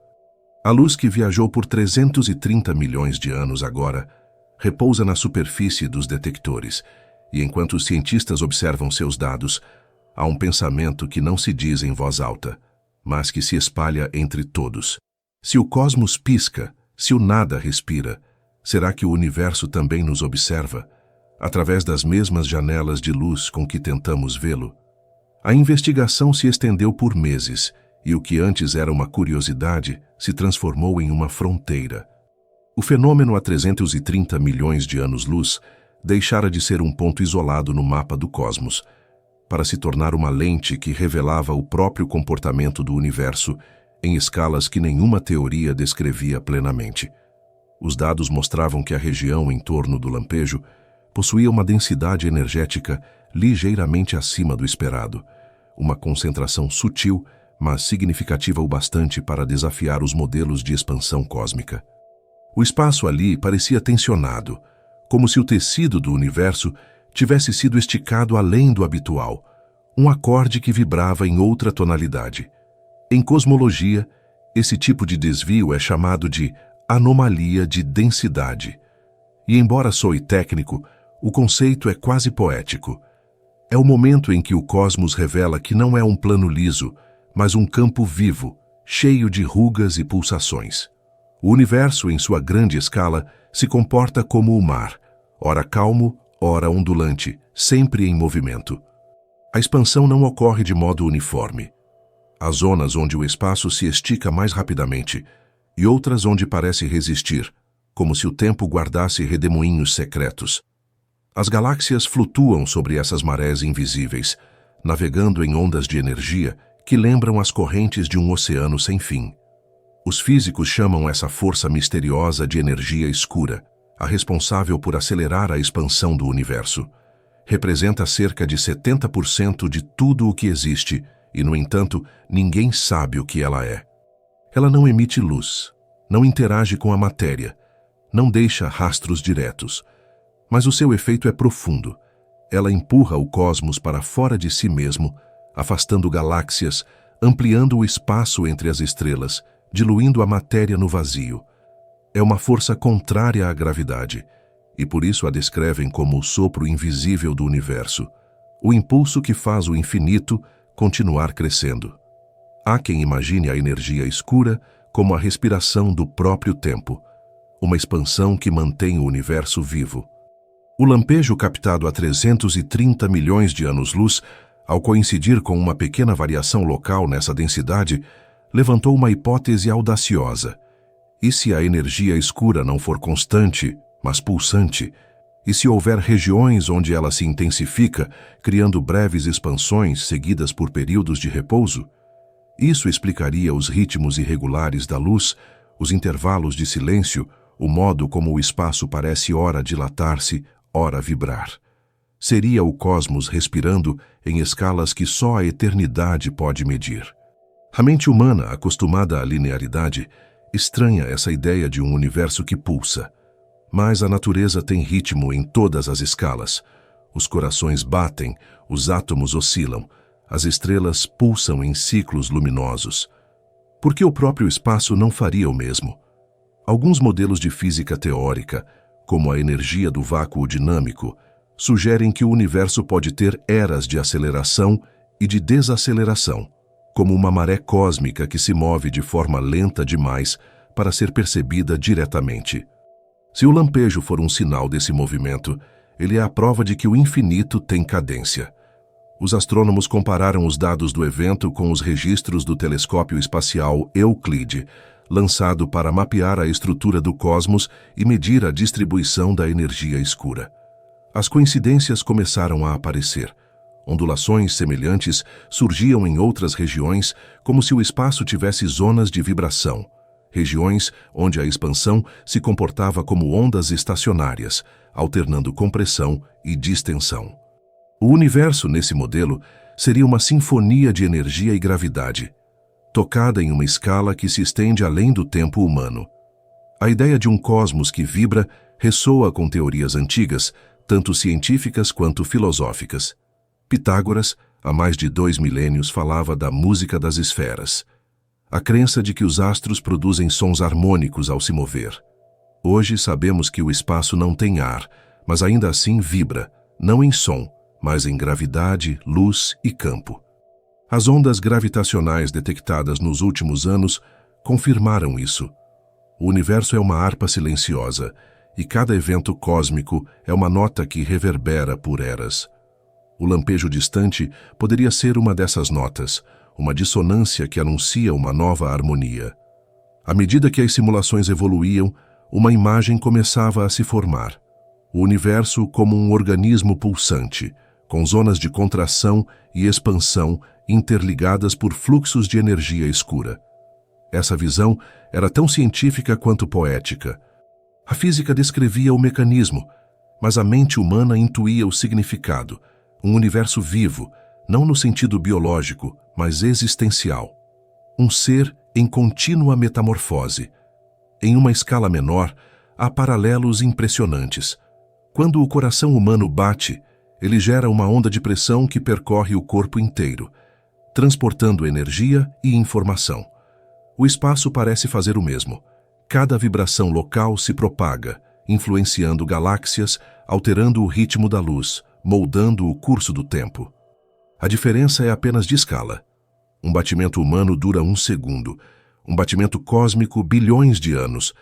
A luz que viajou por 330 milhões de anos agora repousa na superfície dos detectores, e enquanto os cientistas observam seus dados, há um pensamento que não se diz em voz alta, mas que se espalha entre todos. Se o cosmos pisca, se o nada respira, será que o universo também nos observa, através das mesmas janelas de luz com que tentamos vê-lo? A investigação se estendeu por meses, e o que antes era uma curiosidade se transformou em uma fronteira. O fenômeno a 330 milhões de anos-luz deixara de ser um ponto isolado no mapa do cosmos, para se tornar uma lente que revelava o próprio comportamento do universo em escalas que nenhuma teoria descrevia plenamente. Os dados mostravam que a região em torno do lampejo possuía uma densidade energética ligeiramente acima do esperado, uma concentração sutil, mas significativa o bastante para desafiar os modelos de expansão cósmica. O espaço ali parecia tensionado, como se o tecido do universo tivesse sido esticado além do habitual, um acorde que vibrava em outra tonalidade. Em cosmologia, esse tipo de desvio é chamado de anomalia de densidade. E embora soe técnico, o conceito é quase poético. É o momento em que o cosmos revela que não é um plano liso, mas um campo vivo, cheio de rugas e pulsações. O universo, em sua grande escala, se comporta como o mar, ora calmo, ora ondulante, sempre em movimento. A expansão não ocorre de modo uniforme. Há zonas onde o espaço se estica mais rapidamente e outras onde parece resistir, como se o tempo guardasse redemoinhos secretos. As galáxias flutuam sobre essas marés invisíveis, navegando em ondas de energia que lembram as correntes de um oceano sem fim. Os físicos chamam essa força misteriosa de energia escura, a responsável por acelerar a expansão do universo. Representa cerca de 70% de tudo o que existe e, no entanto, ninguém sabe o que ela é. Ela não emite luz, não interage com a matéria, não deixa rastros diretos, mas o seu efeito é profundo. Ela empurra o cosmos para fora de si mesmo, afastando galáxias, ampliando o espaço entre as estrelas, diluindo a matéria no vazio. É uma força contrária à gravidade, e por isso a descrevem como o sopro invisível do universo, o impulso que faz o infinito continuar crescendo. Há quem imagine a energia escura como a respiração do próprio tempo, uma expansão que mantém o universo vivo. O lampejo captado a 330 milhões de anos-luz, ao coincidir com uma pequena variação local nessa densidade, levantou uma hipótese audaciosa. E se a energia escura não for constante, mas pulsante? E se houver regiões onde ela se intensifica, criando breves expansões seguidas por períodos de repouso? Isso explicaria os ritmos irregulares da luz, os intervalos de silêncio, o modo como o espaço parece ora dilatar-se, ora vibrar. Seria o cosmos respirando em escalas que só a eternidade pode medir. A mente humana, acostumada à linearidade, estranha essa ideia de um universo que pulsa. Mas a natureza tem ritmo em todas as escalas. Os corações batem, os átomos oscilam, as estrelas pulsam em ciclos luminosos. Por que o próprio espaço não faria o mesmo? Alguns modelos de física teórica, como a energia do vácuo dinâmico, sugerem que o universo pode ter eras de aceleração e de desaceleração, como uma maré cósmica que se move de forma lenta demais para ser percebida diretamente. Se o lampejo for um sinal desse movimento, ele é a prova de que o infinito tem cadência. Os astrônomos compararam os dados do evento com os registros do telescópio espacial Euclide, lançado para mapear a estrutura do cosmos e medir a distribuição da energia escura. As coincidências começaram a aparecer. Ondulações semelhantes surgiam em outras regiões, como se o espaço tivesse zonas de vibração, regiões onde a expansão se comportava como ondas estacionárias, alternando compressão e distensão. O universo, nesse modelo, seria uma sinfonia de energia e gravidade, tocada em uma escala que se estende além do tempo humano. A ideia de um cosmos que vibra ressoa com teorias antigas, tanto científicas quanto filosóficas. Pitágoras, há mais de 2 milênios, falava da música das esferas, a crença de que os astros produzem sons harmônicos ao se mover. Hoje sabemos que o espaço não tem ar, mas ainda assim vibra, não em som, mas em gravidade, luz e campo. As ondas gravitacionais detectadas nos últimos anos confirmaram isso. O universo é uma harpa silenciosa, e cada evento cósmico é uma nota que reverbera por eras. O lampejo distante poderia ser uma dessas notas, uma dissonância que anuncia uma nova harmonia. À medida que as simulações evoluíam, uma imagem começava a se formar. O universo como um organismo pulsante, com zonas de contração e expansão interligadas por fluxos de energia escura. Essa visão era tão científica quanto poética. A física descrevia o mecanismo, mas a mente humana intuía o significado, um universo vivo, não no sentido biológico, mas existencial. Um ser em contínua metamorfose. Em uma escala menor, há paralelos impressionantes. Quando o coração humano bate, ele gera uma onda de pressão que percorre o corpo inteiro, transportando energia e informação. O espaço parece fazer o mesmo. Cada vibração local se propaga, influenciando galáxias, alterando o ritmo da luz, moldando o curso do tempo. A diferença é apenas de escala. Um batimento humano dura 1 segundo, um batimento cósmico bilhões de anos,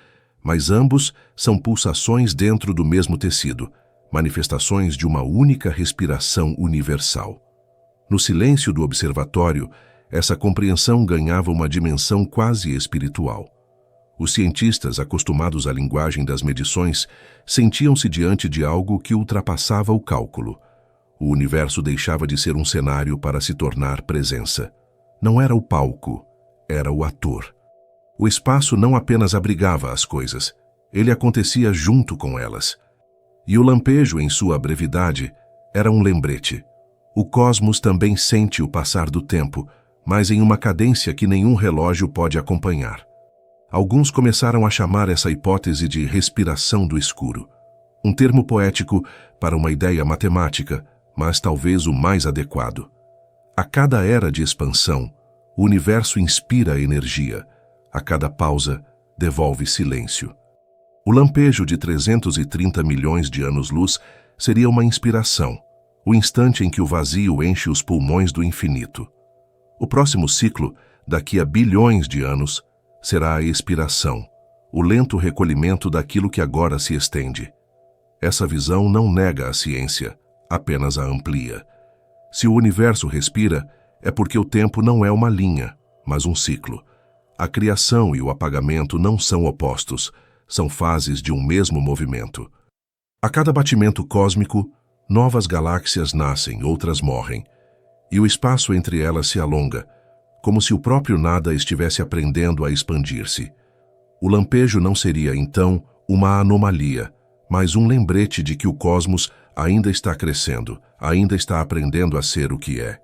mas ambos são pulsações dentro do mesmo tecido, manifestações de uma única respiração universal. No silêncio do observatório, essa compreensão ganhava uma dimensão quase espiritual. Os cientistas, acostumados à linguagem das medições, sentiam-se diante de algo que ultrapassava o cálculo. O universo deixava de ser um cenário para se tornar presença. Não era o palco, era o ator. O espaço não apenas abrigava as coisas, ele acontecia junto com elas. E o lampejo, em sua brevidade, era um lembrete. O cosmos também sente o passar do tempo, mas em uma cadência que nenhum relógio pode acompanhar. Alguns começaram a chamar essa hipótese de respiração do escuro, um termo poético para uma ideia matemática, mas talvez o mais adequado. A cada era de expansão, o universo inspira energia. A cada pausa, devolve silêncio. O lampejo de 330 milhões de anos-luz seria uma inspiração, o instante em que o vazio enche os pulmões do infinito. O próximo ciclo, daqui a bilhões de anos, será a expiração, o lento recolhimento daquilo que agora se estende. Essa visão não nega a ciência, apenas a amplia. Se o universo respira, é porque o tempo não é uma linha, mas um ciclo. A criação e o apagamento não são opostos, são fases de um mesmo movimento. A cada batimento cósmico, novas galáxias nascem, outras morrem, e o espaço entre elas se alonga, como se o próprio nada estivesse aprendendo a expandir-se. O lampejo não seria, então, uma anomalia, mas um lembrete de que o cosmos ainda está crescendo, ainda está aprendendo a ser o que é.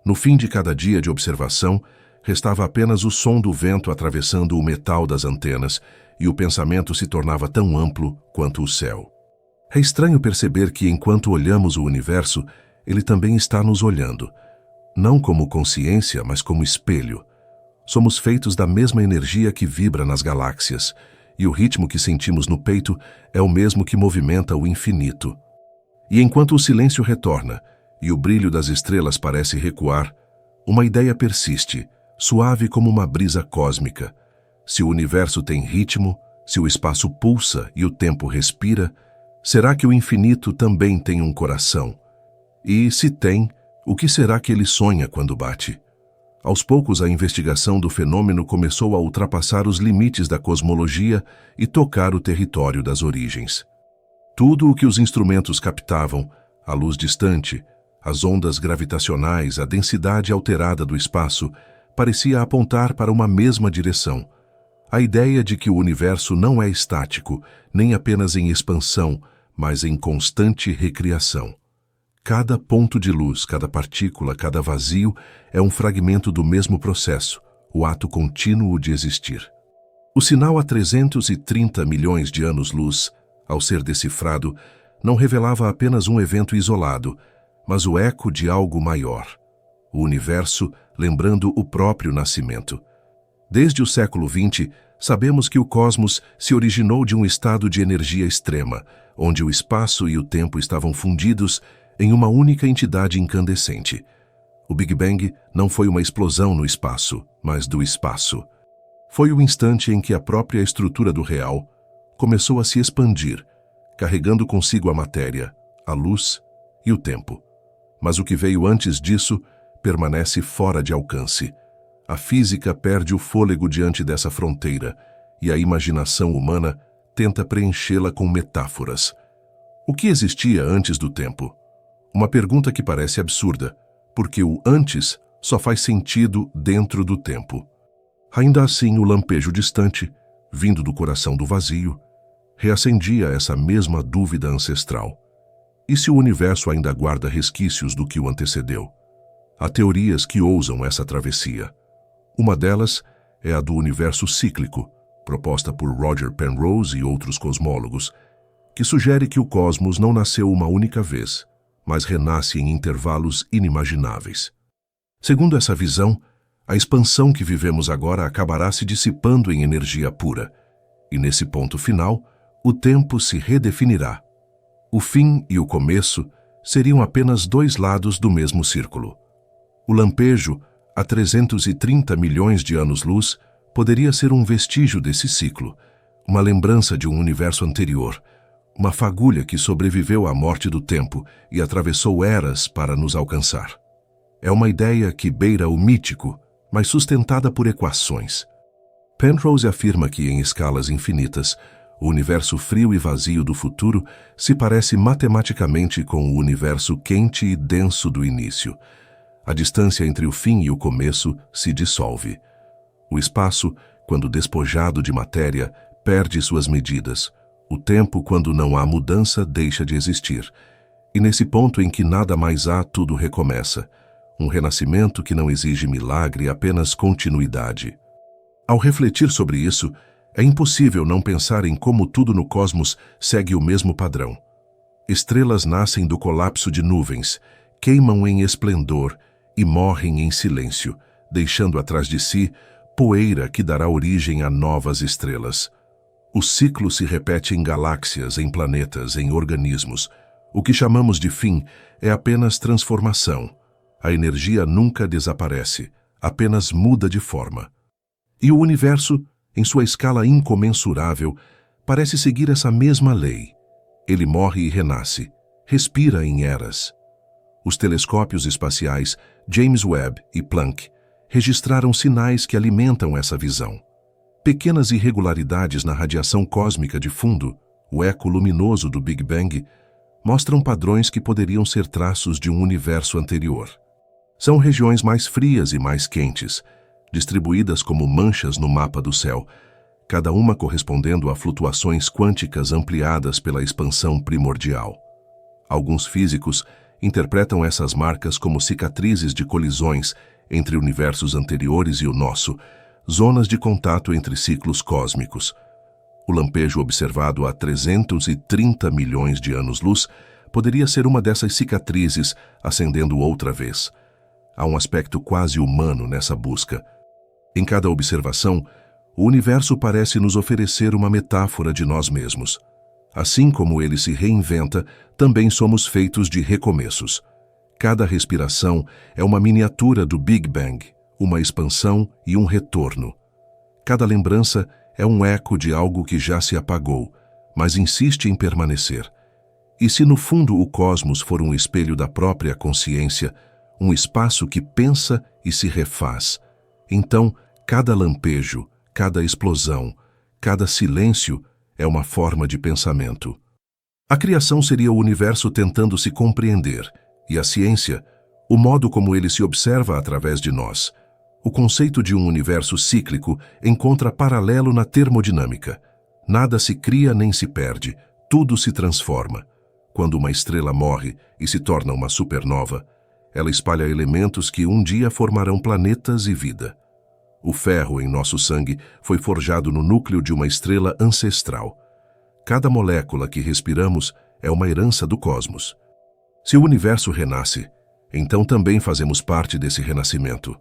No fim de cada dia de observação, restava apenas o som do vento atravessando o metal das antenas, e o pensamento se tornava tão amplo quanto o céu. É estranho perceber que, enquanto olhamos o universo, ele também está nos olhando. Não como consciência, mas como espelho. Somos feitos da mesma energia que vibra nas galáxias, e o ritmo que sentimos no peito é o mesmo que movimenta o infinito. E enquanto o silêncio retorna, e o brilho das estrelas parece recuar, uma ideia persiste, suave como uma brisa cósmica. Se o universo tem ritmo, se o espaço pulsa e o tempo respira, será que o infinito também tem um coração? E, se tem, o que será que ele sonha quando bate? Aos poucos, a investigação do fenômeno começou a ultrapassar os limites da cosmologia e tocar o território das origens. Tudo o que os instrumentos captavam, a luz distante, as ondas gravitacionais, a densidade alterada do espaço, parecia apontar para uma mesma direção. A ideia de que o universo não é estático, nem apenas em expansão, mas em constante recriação. Cada ponto de luz, cada partícula, cada vazio é um fragmento do mesmo processo, o ato contínuo de existir. O sinal a 330 milhões de anos-luz, ao ser decifrado, não revelava apenas um evento isolado, mas o eco de algo maior. O universo lembrando o próprio nascimento. Desde o século XX, sabemos que o cosmos se originou de um estado de energia extrema, onde o espaço e o tempo estavam fundidos em uma única entidade incandescente. O Big Bang não foi uma explosão no espaço, mas do espaço. Foi o instante em que a própria estrutura do real começou a se expandir, carregando consigo a matéria, a luz e o tempo. Mas o que veio antes disso permanece fora de alcance. A física perde o fôlego diante dessa fronteira, e a imaginação humana tenta preenchê-la com metáforas. O que existia antes do tempo? Uma pergunta que parece absurda, porque o antes só faz sentido dentro do tempo. Ainda assim, o lampejo distante, vindo do coração do vazio, reacendia essa mesma dúvida ancestral. E se o universo ainda guarda resquícios do que o antecedeu? Há teorias que ousam essa travessia. Uma delas é a do universo cíclico, proposta por Roger Penrose e outros cosmólogos, que sugere que o cosmos não nasceu uma única vez, mas renasce em intervalos inimagináveis. Segundo essa visão, a expansão que vivemos agora acabará se dissipando em energia pura, e nesse ponto final, o tempo se redefinirá. O fim e o começo seriam apenas dois lados do mesmo círculo. O lampejo, a 330 milhões de anos-luz, poderia ser um vestígio desse ciclo, uma lembrança de um universo anterior, uma fagulha que sobreviveu à morte do tempo e atravessou eras para nos alcançar. É uma ideia que beira o mítico, mas sustentada por equações. Penrose afirma que, em escalas infinitas, o universo frio e vazio do futuro se parece matematicamente com o universo quente e denso do início. A distância entre o fim e o começo se dissolve. O espaço, quando despojado de matéria, perde suas medidas. O tempo, quando não há mudança, deixa de existir. E nesse ponto em que nada mais há, tudo recomeça. Um renascimento que não exige milagre, apenas continuidade. Ao refletir sobre isso, é impossível não pensar em como tudo no cosmos segue o mesmo padrão. Estrelas nascem do colapso de nuvens, queimam em esplendor e morrem em silêncio, deixando atrás de si poeira que dará origem a novas estrelas. O ciclo se repete em galáxias, em planetas, em organismos. O que chamamos de fim é apenas transformação. A energia nunca desaparece, apenas muda de forma. E o universo, em sua escala incomensurável, parece seguir essa mesma lei. Ele morre e renasce, respira em eras. Os telescópios espaciais James Webb e Planck registraram sinais que alimentam essa visão. Pequenas irregularidades na radiação cósmica de fundo, o eco luminoso do Big Bang, mostram padrões que poderiam ser traços de um universo anterior. São regiões mais frias e mais quentes, distribuídas como manchas no mapa do céu, cada uma correspondendo a flutuações quânticas ampliadas pela expansão primordial. Alguns físicos interpretam essas marcas como cicatrizes de colisões entre universos anteriores e o nosso, zonas de contato entre ciclos cósmicos. O lampejo observado há 330 milhões de anos-luz poderia ser uma dessas cicatrizes acendendo outra vez. Há um aspecto quase humano nessa busca. Em cada observação, o universo parece nos oferecer uma metáfora de nós mesmos. Assim como ele se reinventa, também somos feitos de recomeços. Cada respiração é uma miniatura do Big Bang, uma expansão e um retorno. Cada lembrança é um eco de algo que já se apagou, mas insiste em permanecer. E se no fundo o cosmos for um espelho da própria consciência, um espaço que pensa e se refaz, então cada lampejo, cada explosão, cada silêncio é uma forma de pensamento. A criação seria o universo tentando se compreender, e a ciência, o modo como ele se observa através de nós. O conceito de um universo cíclico encontra paralelo na termodinâmica. Nada se cria nem se perde, tudo se transforma. Quando uma estrela morre e se torna uma supernova, ela espalha elementos que um dia formarão planetas e vida. O ferro em nosso sangue foi forjado no núcleo de uma estrela ancestral. Cada molécula que respiramos é uma herança do cosmos. Se o universo renasce, então também fazemos parte desse renascimento.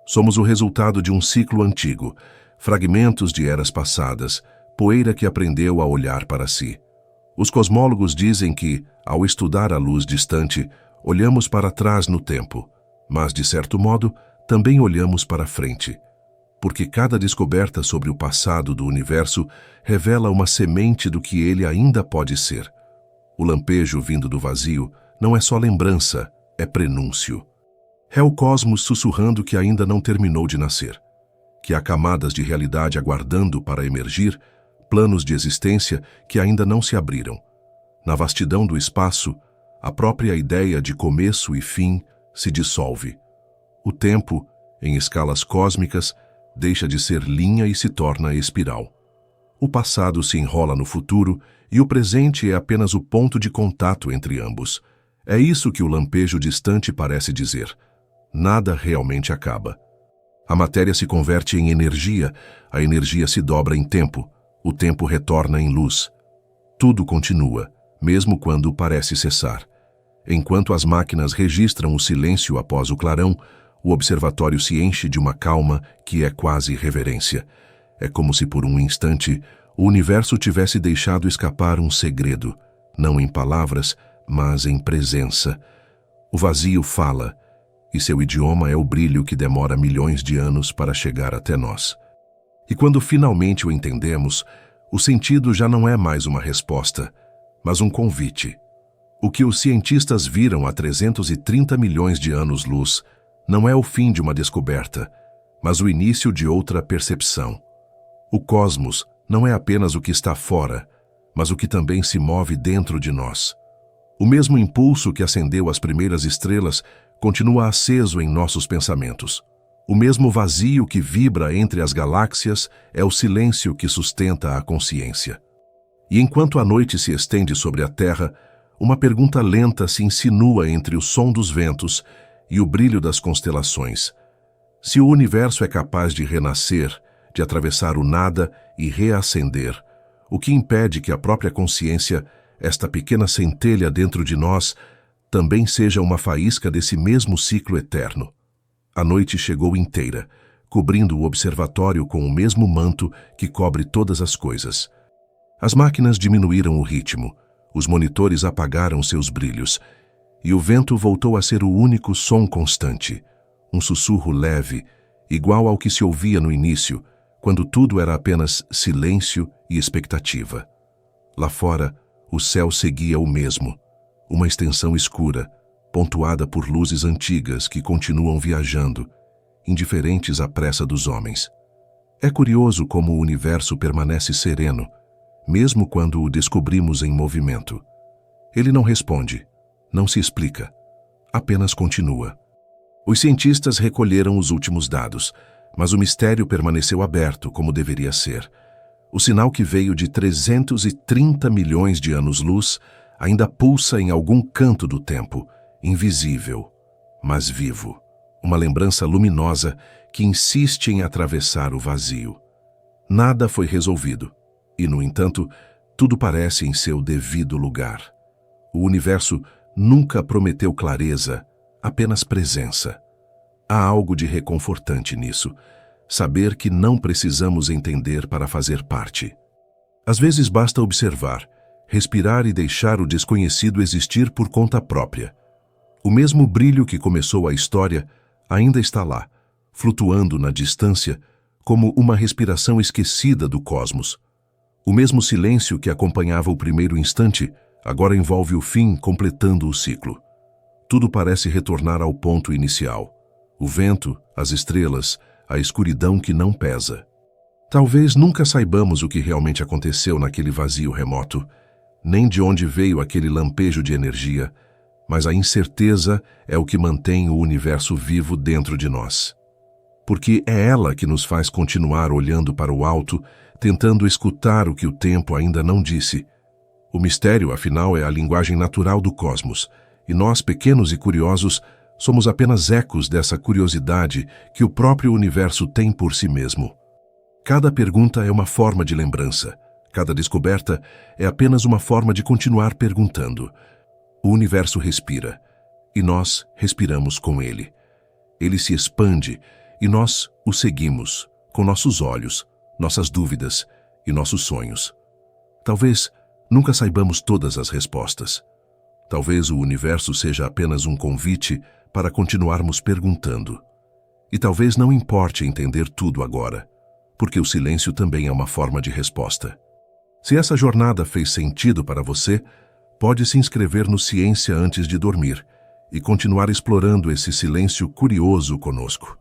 Somos o resultado de um ciclo antigo, fragmentos de eras passadas, poeira que aprendeu a olhar para si. Os cosmólogos dizem que, ao estudar a luz distante, olhamos para trás no tempo, mas, de certo modo, também olhamos para frente. Porque cada descoberta sobre o passado do universo revela uma semente do que ele ainda pode ser. O lampejo vindo do vazio não é só lembrança, é prenúncio. É o cosmos sussurrando que ainda não terminou de nascer, que há camadas de realidade aguardando para emergir, planos de existência que ainda não se abriram. Na vastidão do espaço, a própria ideia de começo e fim se dissolve. O tempo, em escalas cósmicas, deixa de ser linha e se torna espiral. O passado se enrola no futuro e o presente é apenas o ponto de contato entre ambos. É isso que o lampejo distante parece dizer. Nada realmente acaba. A matéria se converte em energia, a energia se dobra em tempo, o tempo retorna em luz. Tudo continua, mesmo quando parece cessar. Enquanto as máquinas registram o silêncio após o clarão, o observatório se enche de uma calma que é quase reverência. É como se por um instante o universo tivesse deixado escapar um segredo, não em palavras, mas em presença. O vazio fala, e seu idioma é o brilho que demora milhões de anos para chegar até nós. E quando finalmente o entendemos, o sentido já não é mais uma resposta, mas um convite. O que os cientistas viram há 330 milhões de anos-luz não é o fim de uma descoberta, mas o início de outra percepção. O cosmos não é apenas o que está fora, mas o que também se move dentro de nós. O mesmo impulso que acendeu as primeiras estrelas continua aceso em nossos pensamentos. O mesmo vazio que vibra entre as galáxias é o silêncio que sustenta a consciência. E enquanto a noite se estende sobre a Terra, uma pergunta lenta se insinua entre o som dos ventos e o brilho das constelações. Se o universo é capaz de renascer, de atravessar o nada e reacender, o que impede que a própria consciência, esta pequena centelha dentro de nós, também seja uma faísca desse mesmo ciclo eterno. A noite chegou inteira, cobrindo o observatório com o mesmo manto que cobre todas as coisas. As máquinas diminuíram o ritmo, os monitores apagaram seus brilhos, e o vento voltou a ser o único som constante, um sussurro leve, igual ao que se ouvia no início, quando tudo era apenas silêncio e expectativa. Lá fora, o céu seguia o mesmo, uma extensão escura, pontuada por luzes antigas que continuam viajando, indiferentes à pressa dos homens. É curioso como o universo permanece sereno, mesmo quando o descobrimos em movimento. Ele não responde, não se explica, apenas continua. Os cientistas recolheram os últimos dados, mas o mistério permaneceu aberto como deveria ser. O sinal que veio de 330 milhões de anos-luz ainda pulsa em algum canto do tempo, invisível, mas vivo. Uma lembrança luminosa que insiste em atravessar o vazio. Nada foi resolvido, e, no entanto, tudo parece em seu devido lugar. O universo nunca prometeu clareza, apenas presença. Há algo de reconfortante nisso, saber que não precisamos entender para fazer parte. Às vezes basta observar, respirar e deixar o desconhecido existir por conta própria. O mesmo brilho que começou a história ainda está lá, flutuando na distância, como uma respiração esquecida do cosmos. O mesmo silêncio que acompanhava o primeiro instante agora envolve o fim, completando o ciclo. Tudo parece retornar ao ponto inicial. O vento, as estrelas, a escuridão que não pesa. Talvez nunca saibamos o que realmente aconteceu naquele vazio remoto, nem de onde veio aquele lampejo de energia, mas a incerteza é o que mantém o universo vivo dentro de nós. Porque é ela que nos faz continuar olhando para o alto, tentando escutar o que o tempo ainda não disse. O mistério, afinal, é a linguagem natural do cosmos, e nós, pequenos e curiosos, somos apenas ecos dessa curiosidade que o próprio universo tem por si mesmo. Cada pergunta é uma forma de lembrança. Cada descoberta é apenas uma forma de continuar perguntando. O universo respira, e nós respiramos com ele. Ele se expande, e nós o seguimos, com nossos olhos, nossas dúvidas e nossos sonhos. Talvez nunca saibamos todas as respostas. Talvez o universo seja apenas um convite para continuarmos perguntando. E talvez não importe entender tudo agora, porque o silêncio também é uma forma de resposta. Se essa jornada fez sentido para você, pode se inscrever no Ciência antes de dormir e continuar explorando esse silêncio curioso conosco.